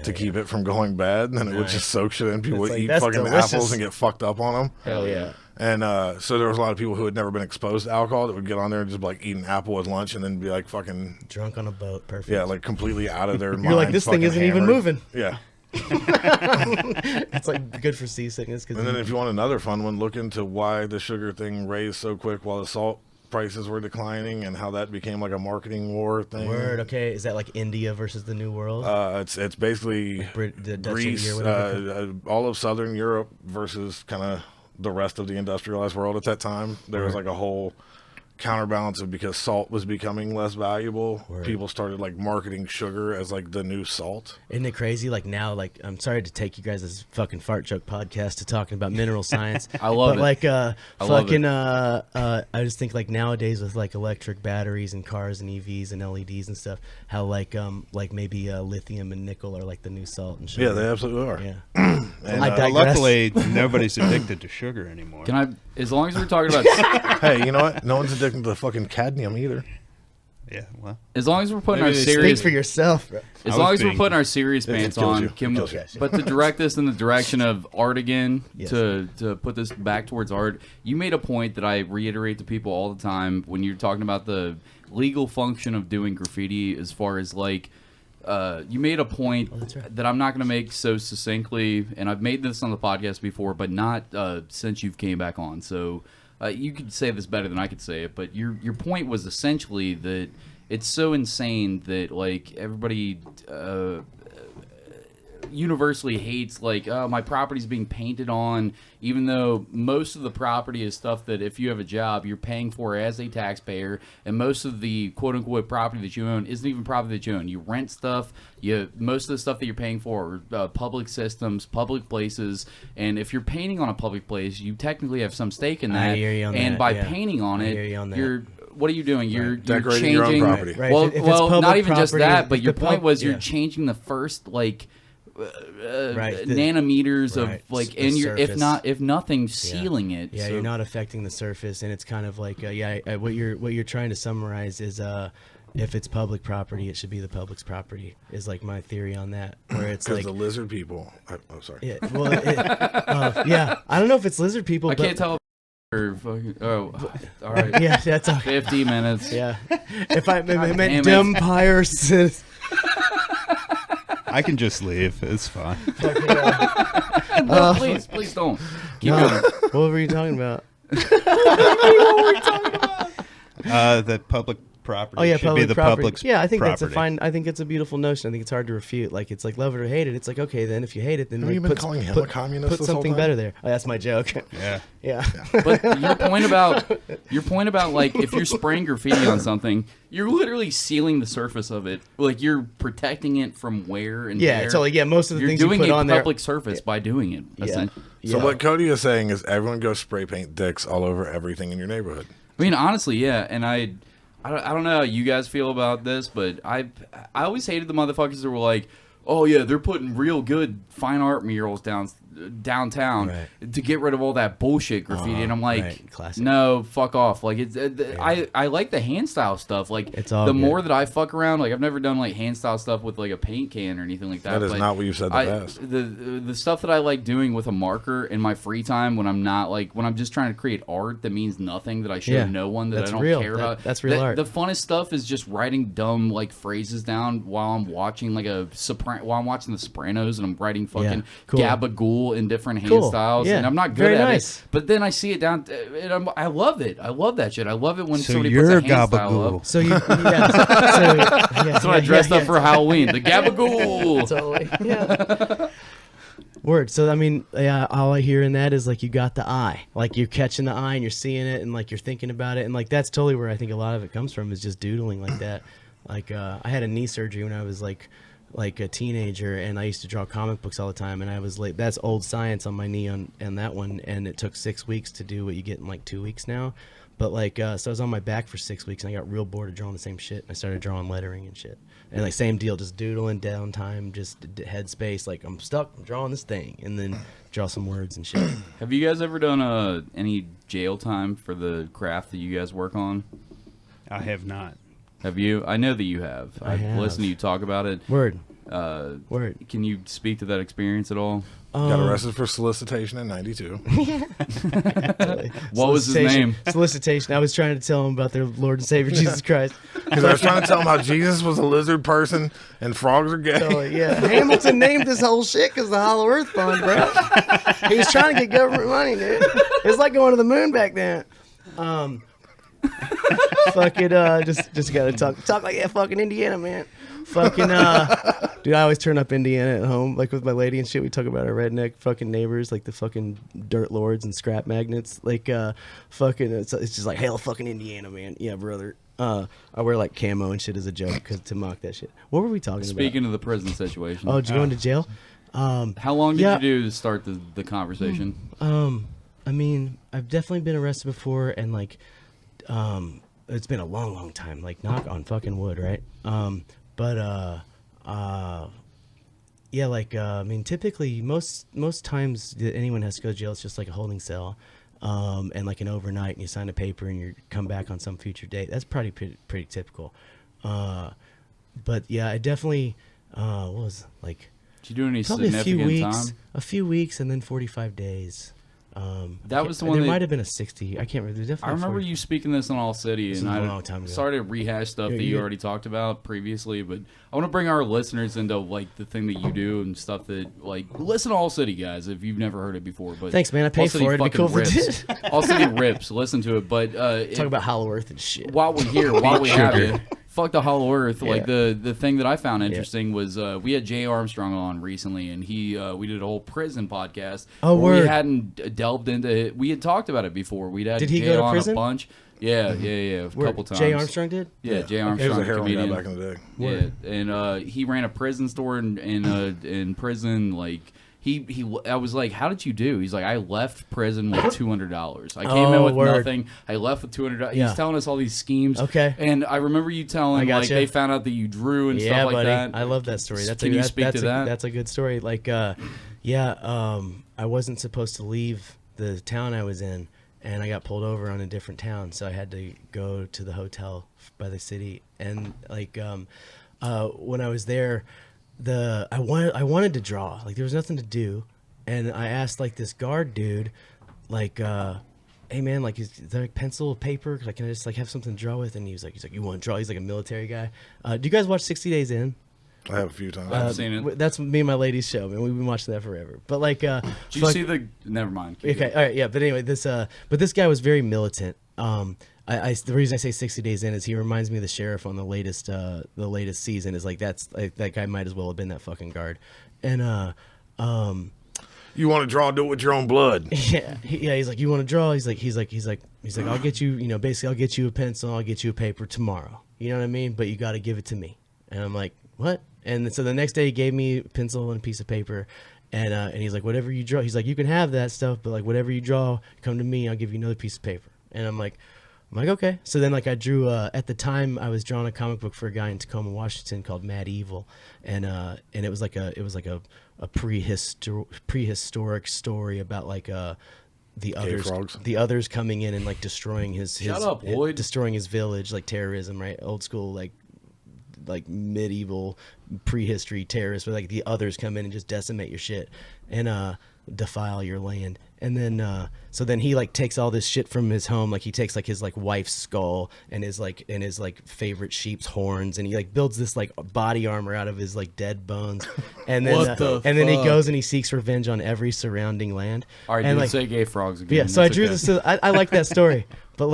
to keep it from going bad, and then it would just soak shit in. People It's would like, eat that's fucking delicious. apples and get fucked up on them. Hell yeah. And so there was a lot of people who had never been exposed to alcohol that would get on there and just like eat an apple with lunch and then be like fucking Drunk on a boat, perfect. yeah, like completely out of their mind. You're like, this thing fucking isn't even hammered. moving. Yeah. It's like good for seasickness. And then if you want another fun one, look into why the sugar thing raised so quick while the salt prices were declining and how that became like a marketing war thing. Word, okay, is that like India versus the New World? It's basically The Dutch Greece, India, whatever. all of Southern Europe versus kind of the rest of the industrialized world at that time. There was like a whole counterbalance of, because salt was becoming less valuable, Word. people started like marketing sugar as like the new salt. Isn't it crazy? Like now, like I'm sorry to take you guys as fucking fart joke podcast to talking about mineral science. I love but it. like love fucking I just think like nowadays with like electric batteries and cars and EVs and LEDs and stuff, how like maybe lithium and nickel are like the new salt and sugar. Yeah, they absolutely are. Yeah. And, I Well, digress. luckily, nobody's addicted to sugar anymore. Can I, as long as we're talking about, hey, you know what? No one's addicted to the fucking cadmium either. Yeah, well, As long as we're putting Maybe our they serious, Speak for yourself, bro. as I long was as we're being- putting our serious pants kills on, you. can Kills you. but to direct this in the direction of art again, Yes. to put this back towards art, you made a point that I reiterate to people all the time when you're talking about the legal function of doing graffiti, as far as like. You made a point that's right. that I'm not going to make so succinctly, and I've made this on the podcast before, but not since you've came back on. So you could say this better than I could say it, but your point was essentially that it's so insane that like everybody universally hates like, oh, my property's being painted on, even though most of the property is stuff that if you have a job you're paying for as a taxpayer, and most of the quote-unquote property that you own isn't even property that you own. You rent stuff. Most of the stuff that you're paying for are public systems, public places, and if you're painting on a public place, you technically have some stake in that. I hear you on and that, by yeah. painting on I it, hear you on that. you're what are you doing? You're Decorating your own changing property. Right. Well, If it's well, public not even just property, that, if but the your point was you're yeah. changing the first like Right, nanometers of right, like, the and you're surface. if nothing sealing it. Yeah, so, you're not affecting the surface, and it's kind of like what you're trying to summarize is if it's public property, it should be the public's property. Is like my theory on that, where it's Because like the lizard people. Sorry. yeah, well, yeah. I don't know if it's lizard people. I but, can't tell. Or fucking, all right. Yeah, that's all. 50 minutes. Yeah, if I damn meant it. Empire says. I can just leave. It's fine. No, please don't. Keep going. What were you talking about? That public property Oh yeah, should public be the property. public's Yeah, I think property. that's a fine. I think it's a beautiful notion. I think it's hard to refute. Like it's like love it or hate it. It's like okay, then if you hate it, then Have like, you been calling him a communist Put this whole something time? better there. Oh, that's my joke. Yeah. Yeah. But your point about like if you're spraying graffiti on something, you're literally sealing the surface of it. Like you're protecting it from wear and Yeah, tear. totally. Yeah, most of the You're things doing you put a on there. public surface by doing it. Yeah. essentially. So Yeah. what Cody is saying is everyone go spray paint dicks all over everything in your neighborhood. I mean, honestly, yeah, and I don't know how you guys feel about this, but I always hated the motherfuckers that were like, oh yeah, they're putting real good fine art murals downtown Right. to get rid of all that bullshit graffiti, and I'm like, right. Classic. no, fuck off. Like it's I like the hand style stuff. Like It's all the good. more that I fuck around, like I've never done like hand style stuff with like a paint can or anything like that. That is but not what you said in the past. The stuff that I like doing with a marker in my free time when I'm not like when I'm just trying to create art that means nothing, that I show Yeah. no one, that That's I don't real. care about. That's real art. The funnest stuff is just writing dumb like phrases down while I'm watching like while I'm watching The Sopranos, and I'm writing fucking cool. gabagool in different hand Cool. styles, Yeah. and I'm not good Very at nice. it. But then I see it down, and I love it. I love that shit. I love it when So somebody you're puts a hand style gabagool. up. So you, yeah. That's what I dressed up for Halloween. The gabagool. Totally. Yeah. Word. So I mean, yeah, all I hear in that is like you got the eye, like you're catching the eye and you're seeing it and like you're thinking about it, and like that's totally where I think a lot of it comes from, is just doodling like that. Like I had a knee surgery when I was like a teenager, and I used to draw comic books all the time, and I was like, that's old science on my knee on that one, and it took 6 weeks to do what you get in like 2 weeks now. But like so I was on my back for 6 weeks, and I got real bored of drawing the same shit, and I started drawing lettering and shit, and like same deal, just doodling, downtime, just headspace, like I'm stuck, I'm drawing this thing, and then draw some words and shit. Have you guys ever done any jail time for the craft that you guys work on? I have not. Have you? I know that you have. I I've have. listened to you talk about it. Word. Word. Can you speak to that experience at all? Got arrested for solicitation in '92. What was his name? Solicitation. I was trying to tell him about their Lord and Savior Jesus Christ. Because I was trying to tell him how Jesus was a lizard person and frogs are gay. So, yeah, Hamilton named this whole shit because the Hollow Earth Fund, bro. He was trying to get government money, dude. It's like going to the moon back then. Fucking just gotta talk like fucking Indiana, man. Fucking dude, I always turn up Indiana at home, like with my lady and shit. We talk about our redneck fucking neighbors, like the fucking dirt lords and scrap magnets. Like fucking, it's just like hell, fucking Indiana, man. Yeah, brother. I wear like camo and shit as a joke to mock that shit. What were we talking Speaking of the prison situation. about? Oh, did you go into jail? How long did yeah. you do to start the conversation? I mean, I've definitely been arrested before, and like, it's been a long time. Like, knock on fucking wood, right? Yeah, like, I mean, typically most times that anyone has to go to jail, it's just like a holding cell. and like an overnight, and you sign a paper and you come back on some future date. That's pretty typical. But yeah, I definitely was like. Did you do any probably significant time? A few weeks, and then 45 days. That was the one. There might have been a 60. I can't remember. I remember you speaking this on All City, and a long time ago. Sorry to rehash stuff that you already talked about previously, but I want to bring our listeners into like the thing that you do and stuff that like listen to All City, guys, if you've never heard it before. But thanks, man. I paid for it. It'd be cool if it did. All City rips. Listen to it, but talk about Hollow Earth and shit. While we're here, while we have it. Fuck the Hollow Earth. Yeah. Like the thing that I found interesting was we had Jay Armstrong on recently, and we did a whole prison podcast. Oh, where word. we hadn't delved into it. We had talked about it before. We'd had Did he Jay go to on prison? a bunch. Yeah, a couple times. Jay Armstrong did? Yeah, Jay He was Armstrong, a heroin comedian. guy back in the day. Yeah, and he ran a prison store in prison. Like I was like, how did you do? He's like, I left prison with $200. I came in with nothing. I left with $200. Yeah. He's telling us all these schemes. Okay. And I remember you telling like they found out that you drew and stuff like buddy. that. I love that story. Can you speak to that? That's a good story. Like, I wasn't supposed to leave the town I was in, and I got pulled over on a different town, so I had to go to the hotel by the city. And like, when I was there, I wanted to draw. Like, there was nothing to do, and I asked like this guard dude, like, hey man, like, is there like pencil, paper? Like, can I just like have something to draw with? And he's like, you want to draw? He's like a military guy. Do you guys watch 60 Days In? I have a few times. I've seen it. That's me and my lady's show, man. We've been watching that forever. But like, Did you see the? Never mind. Okay, all right, yeah. But anyway, this guy was very militant. The reason I say 60 Days In is he reminds me of the sheriff on the latest season. Is like that guy might as well have been that fucking guard. And you want to draw? Do it with your own blood. yeah. He's like, you want to draw? He's like, I'll get you. Basically, I'll get you a pencil. I'll get you a paper tomorrow. You know what I mean? But you got to give it to me. And I'm like, what? And so the next day he gave me a pencil and a piece of paper, and he's like, whatever you draw, he's like, you can have that stuff, but like whatever you draw, come to me, I'll give you another piece of paper. And I'm like, okay. So then like I drew, at the time I was drawing a comic book for a guy in Tacoma, Washington called Mad Evil, and it was like a prehistoric story about like the others coming in and like destroying his destroying his village, like terrorism, right? Old school like medieval prehistory terrorists, where like the others come in and just decimate your shit and defile your land. And then so then he like takes all this shit from his home, like he takes like his like wife's skull and his favorite sheep's horns, and he like builds this like body armor out of his like dead bones. And then and then he goes and he seeks revenge on every surrounding land. All right, and dude, like, say gay frogs again. Yeah, so I drew this. I like that story, but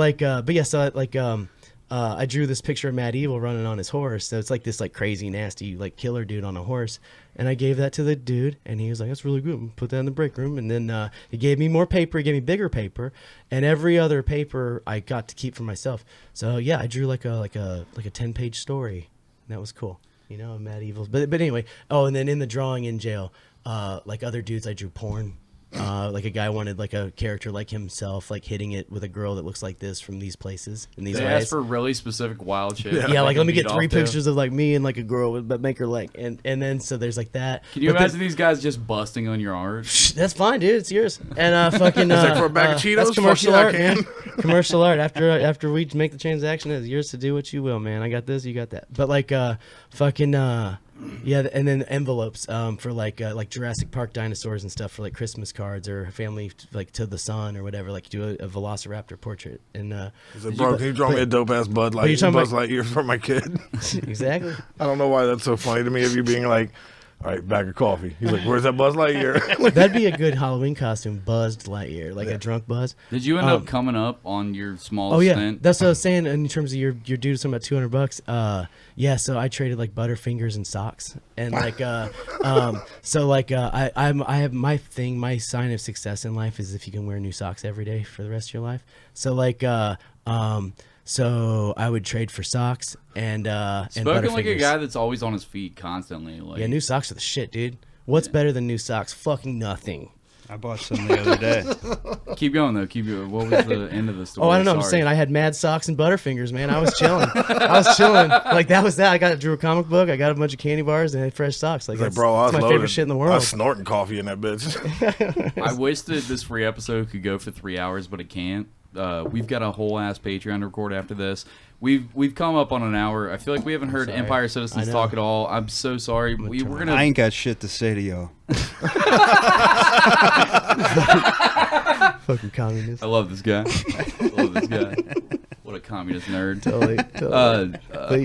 I drew this picture of Mad Evil running on his horse. So it's like this like crazy nasty like killer dude on a horse, and I gave that to the dude, and he was like, that's really good. Put that in the break room. And then he gave me more paper. He gave me bigger paper, and every other paper I got to keep for myself. So yeah, I drew like a 10-page story. And that was cool, you know, Mad Evil. But anyway, and then in the drawing in jail, like other dudes, I drew porn. Like a guy wanted like a character like himself, like hitting it with a girl that looks like this from these places in these ways. Asked for really specific wild shit. Yeah, like let me get 3 pictures of like me and like a girl, but make her like, and then so there's like that. Can you imagine these guys just busting on your art? That's fine, dude. It's yours. And fucking It's like for a bag of Cheetos. That's commercial art, I can. Commercial art. After we make the transaction, it's yours to do what you will, man. I got this, you got that. But like fucking yeah, and then envelopes for like Jurassic Park dinosaurs and stuff for like Christmas cards or family like to the sun or whatever. Like do a Velociraptor portrait. And bro, can you draw me a dope ass Buzz Lightyear for my kid? Exactly. I don't know why that's so funny to me. Of you being like, all right, bag of coffee. He's like, where's that Buzz Lightyear? That'd be a good Halloween costume, Buzzed Lightyear, like a drunk Buzz. Did you end up coming up on your small stint? That's what I was saying in terms of your dude something about $200. Yeah, so I traded like Butterfingers and socks, and like so like I have my thing. My sign of success in life is if you can wear new socks every day for the rest of your life. So like so I would trade for socks and Spoken like a guy that's always on his feet constantly. Like, yeah, new socks are the shit, dude. What's better than new socks? Fucking nothing. I bought some the other day. Keep going though. Keep going. What was the end of the story? Oh, I don't know. I'm Sorry. saying I had mad socks and Butterfingers, man. I was chilling. Like that was that. I drew a comic book. I got a bunch of candy bars and had fresh socks. Like Like, that's, bro, I was that's my loaded. favorite shit in the I world. was snorting coffee in that bitch. I wish that this free episode could go for 3 hours, but it can't. We've got a whole ass Patreon to record after this. We've come up on an hour. I feel like we haven't heard Sorry. Empire I Citizens know. talk at all. I'm so sorry. We're gonna. I ain't got shit to say to y'all. Fucking communist. I love this guy. I love this guy. What a communist nerd. Totally.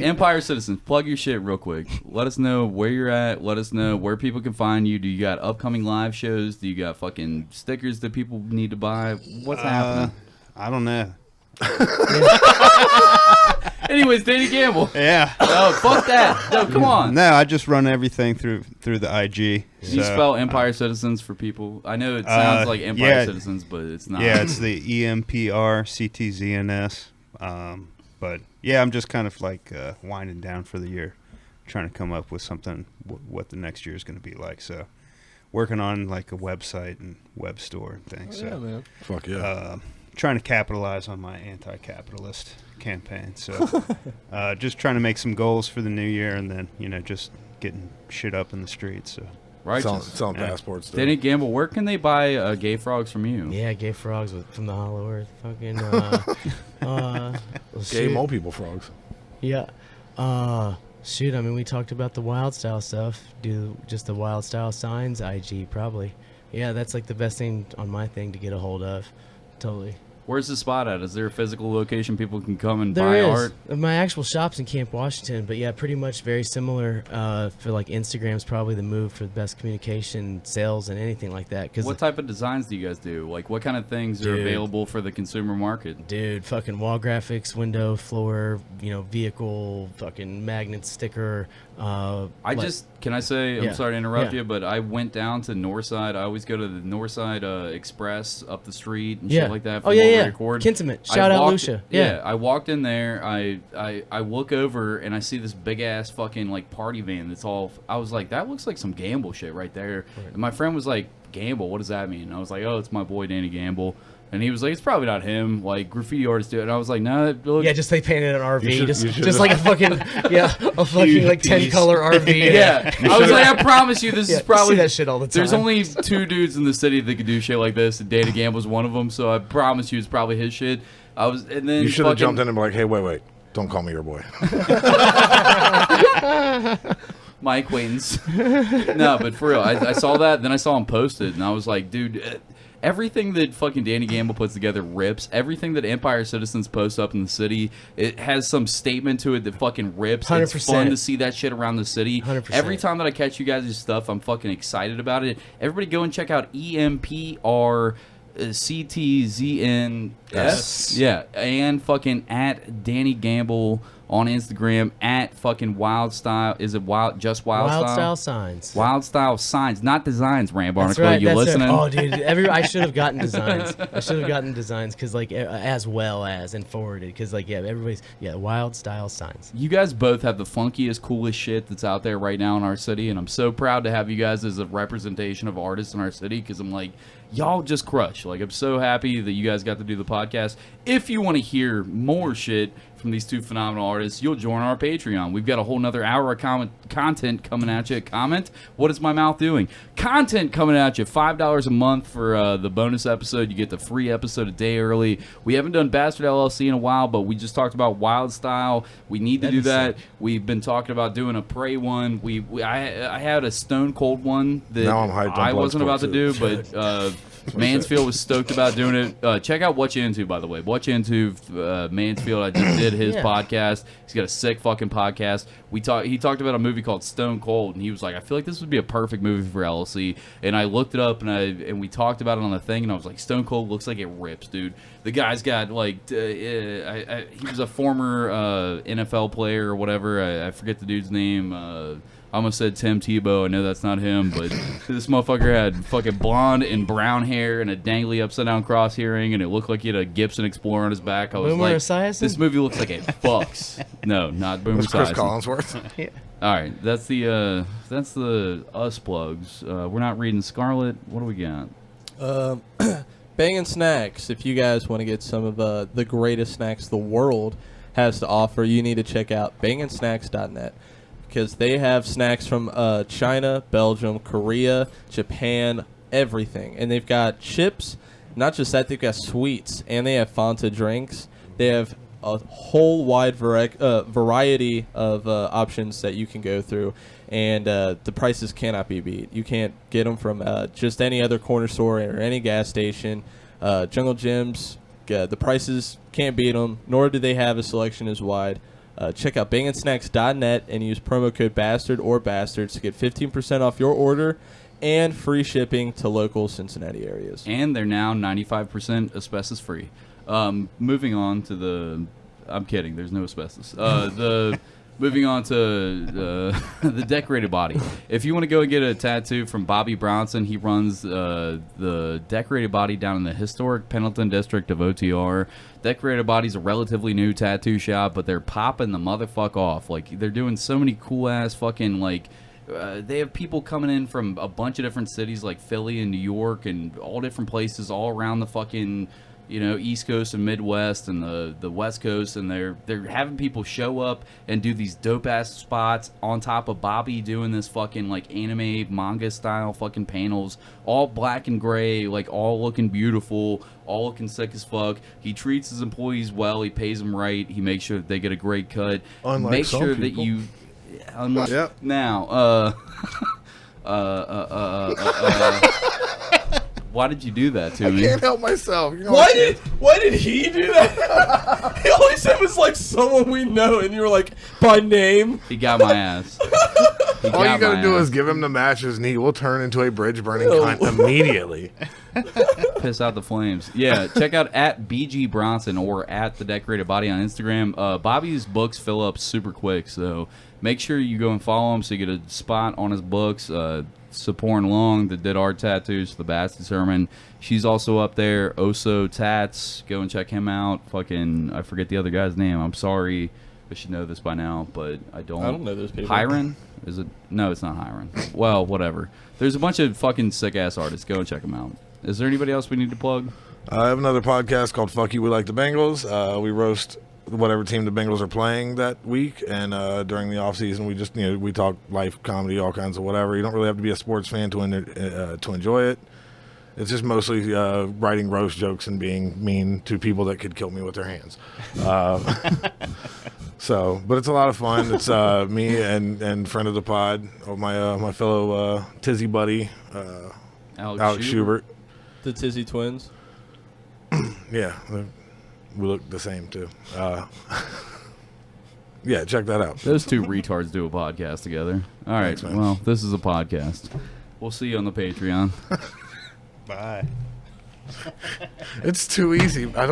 Empire Citizens, plug your shit real quick. Let us know where you're at. Let us know where people can find you. Do you got upcoming live shows? Do you got fucking stickers that people need to buy? What's happening? I don't know. Anyways, Danny Gamble. Yeah. Oh, fuck that. No, come on. No, I just run everything through the IG. Can you so, spell Empire Citizens for people? I know it sounds like Empire yeah. Citizens, but it's not. Yeah, it's the EMPR CTZNS. But yeah, I'm just kind of like winding down for the year, trying to come up with something what the next year is going to be like. So working on like a website and web store and things. Yeah, so man. Fuck yeah. trying to capitalize on my anti-capitalist campaign. So just trying to make some goals for the new year, and then just getting shit up in the streets. So Righteous. Selling passports. Dude. Danny Gamble, where can they buy gay frogs from you? Yeah, gay frogs from the Hollow Earth. Fucking. Gay mole people frogs. Yeah. Shoot, I mean, we talked about the wild style stuff. Do just the wild style signs, IG probably. Yeah, that's like the best thing on my thing to get a hold of. Totally. Where's the spot at? Is there a physical location people can come and There buy is. art? My actual shop's in Camp Washington, but yeah, pretty much very similar. For like Instagram's probably the move for the best communication, sales, and anything like that. Cause What type of designs do you guys do? Like, what kind of things are Dude. available for the consumer market? dude, fucking wall graphics, window, floor, vehicle, fucking magnet sticker. Can I say, I'm Yeah. sorry to interrupt Yeah. you, but I went down to Northside. I always go to the Northside Express up the street and Yeah. shit like that. Oh, for yeah, what we yeah. record. Kintimate. I Shout out walked- Lucia. Yeah. Yeah. I walked in there. I look over and I see this big ass fucking like party van that's all. I was like, that looks like some Gamble shit right there. And my friend was like, Gamble, what does that mean? And I was like, oh, it's my boy Danny Gamble. And he was like, it's probably not him. Like, graffiti artists do it. And I was like, no, it looks. Yeah, just they painted an RV, You should- just you should just have- like a fucking a fucking like 10-color RV. Yeah. I was like, I promise you, this Yeah, is probably. see that shit all the time. There's only 2 dudes in the city that could do shit like this, and Danny Gamble's one of them. So I promise you, it's probably his shit. And then You should have fucking- jumped in and been like, hey, wait. Don't call me your boy. my acquaintance. No, but for real, I saw that, then I saw him post it, and I was like, dude, everything that fucking Danny Gamble puts together rips. Everything that Empire Citizens posts up in the city, it has some statement to it that fucking rips. It's 100%. fun to see that shit around the city. 100%. Every time that I catch you guys' stuff, I'm fucking excited about it. Everybody go and check out EMPR. CTZNS. Yes. Yeah, and fucking at Danny Gamble on Instagram, at fucking Wild Style. Is it Wild Style signs. Wild Style signs, not designs, Ram That's Barnacle. right. You That's listening? Right. Oh, dude, I should have gotten designs. I should have gotten designs because as well as and forwarded because everybody's Wild Style signs. You guys both have the funkiest, coolest shit that's out there right now in our city, and I'm so proud to have you guys as a representation of artists in our city because I'm like, y'all just crush. Like, I'm so happy that you guys got to do the podcast. If you want to hear more shit from these 2 phenomenal artists, you'll join our Patreon. We've got a whole nother hour of content coming at you. What is my mouth doing? Content coming at you. $5 a month for the bonus episode. You get the free episode a day early. We haven't done Bastard LLC in a while, but we just talked about Wild Style. We need to do that. We've been talking about doing a Prey one. I had a Stone Cold one that Now I'm hyped on I wasn't about Bloodsport, to do, but Mansfield was stoked about doing it. Check out What You Into, by the way. What You Into, Mansfield. I just did his podcast. He's got a sick fucking podcast. He talked about a movie called Stone Cold, and he was like, I feel like this would be a perfect movie for LLC. And I looked it up, and we talked about it on the thing, and I was like, Stone Cold looks like it rips, dude. The guy's got like, he was a former NFL player or whatever. I forget the dude's name. I almost said Tim Tebow. I know that's not him, but this motherfucker had fucking blonde and brown hair and a dangly upside down cross earring, and it looked like he had a Gibson Explorer on his back. I was Boomer like, Esiason? this movie looks like it fucks. No, not Boomer That's Chris Esiason. Collinsworth. All right, that's the us plugs. We're not reading Scarlet. What do we got? Bangin' Snacks. If you guys want to get some of the greatest snacks the world has to offer, you need to check out banginsnacks.net because they have snacks from China, Belgium, Korea, Japan, everything. And they've got chips. Not just that, they've got sweets, and they have Fanta drinks. They have a whole wide variety of options that you can go through, and the prices cannot be beat. You can't get them from just any other corner store or any gas station. Jungle Gyms, the prices can't beat them, nor do they have a selection as wide. Check out banginsnacks.net and use promo code BASTARD or BASTARDS to get 15% off your order and free shipping to local Cincinnati areas. And they're now 95% asbestos free. Moving on to the... I'm kidding. There's no asbestos. Moving on to the decorated body. If you want to go and get a tattoo from Bobby Bronson, he runs the decorated body down in the historic Pendleton district of OTR. Decorated Body's a relatively new tattoo shop, but they're popping the motherfuck off. Like, they're doing so many cool-ass fucking, like... they have people coming in from a bunch of different cities like Philly and New York and all different places all around the fucking, East Coast and Midwest and the West Coast, and they're having people show up and do these dope ass spots on top of Bobby doing this fucking like anime manga style fucking panels, all black and gray, like all looking beautiful, all looking sick as fuck. He treats his employees well, he pays them right, he makes sure that they get a great cut. Unlike Make some sure people. that you Yep. Now, why did you do that to me? Can't help myself. You know Why did he do that? He always said it was like someone we know, and you were like, by name? He got my ass. He All you got gotta my do ass. is give him the match his knee. We'll turn into a bridge burning cunt immediately. Piss out the flames. Yeah, check out at BG Bronson or at The Decorated Body on Instagram. Bobby's books fill up super quick, so make sure you go and follow him so you get a spot on his books. Supporting along the Did Art Tattoos for the Bastard Sermon. She's also up there. Oso Tats. Go and check him out. Fucking, I forget the other guy's name. I'm sorry. I should know this by now, but I don't. I don't know those people. Hiron? Is it? No, it's not Hiron. Well, whatever. There's a bunch of fucking sick-ass artists. Go and check them out. Is there anybody else we need to plug? I have another podcast called Fuck You, We Like The Bengals. We roast whatever team the Bengals are playing that week, and during the off season, we just we talk life, comedy, all kinds of whatever. You don't really have to be a sports fan to enjoy it. It's just mostly writing roast jokes and being mean to people that could kill me with their hands. But it's a lot of fun. It's me and friend of the pod, or my fellow Tizzy buddy, Alex Schubert. The Tizzy twins. Yeah, we look the same too. Yeah, check that out. Those two retards do a podcast together. All right, Thanks, man. well, this is a podcast. We'll see you on the Patreon. Bye. It's too easy. I don't.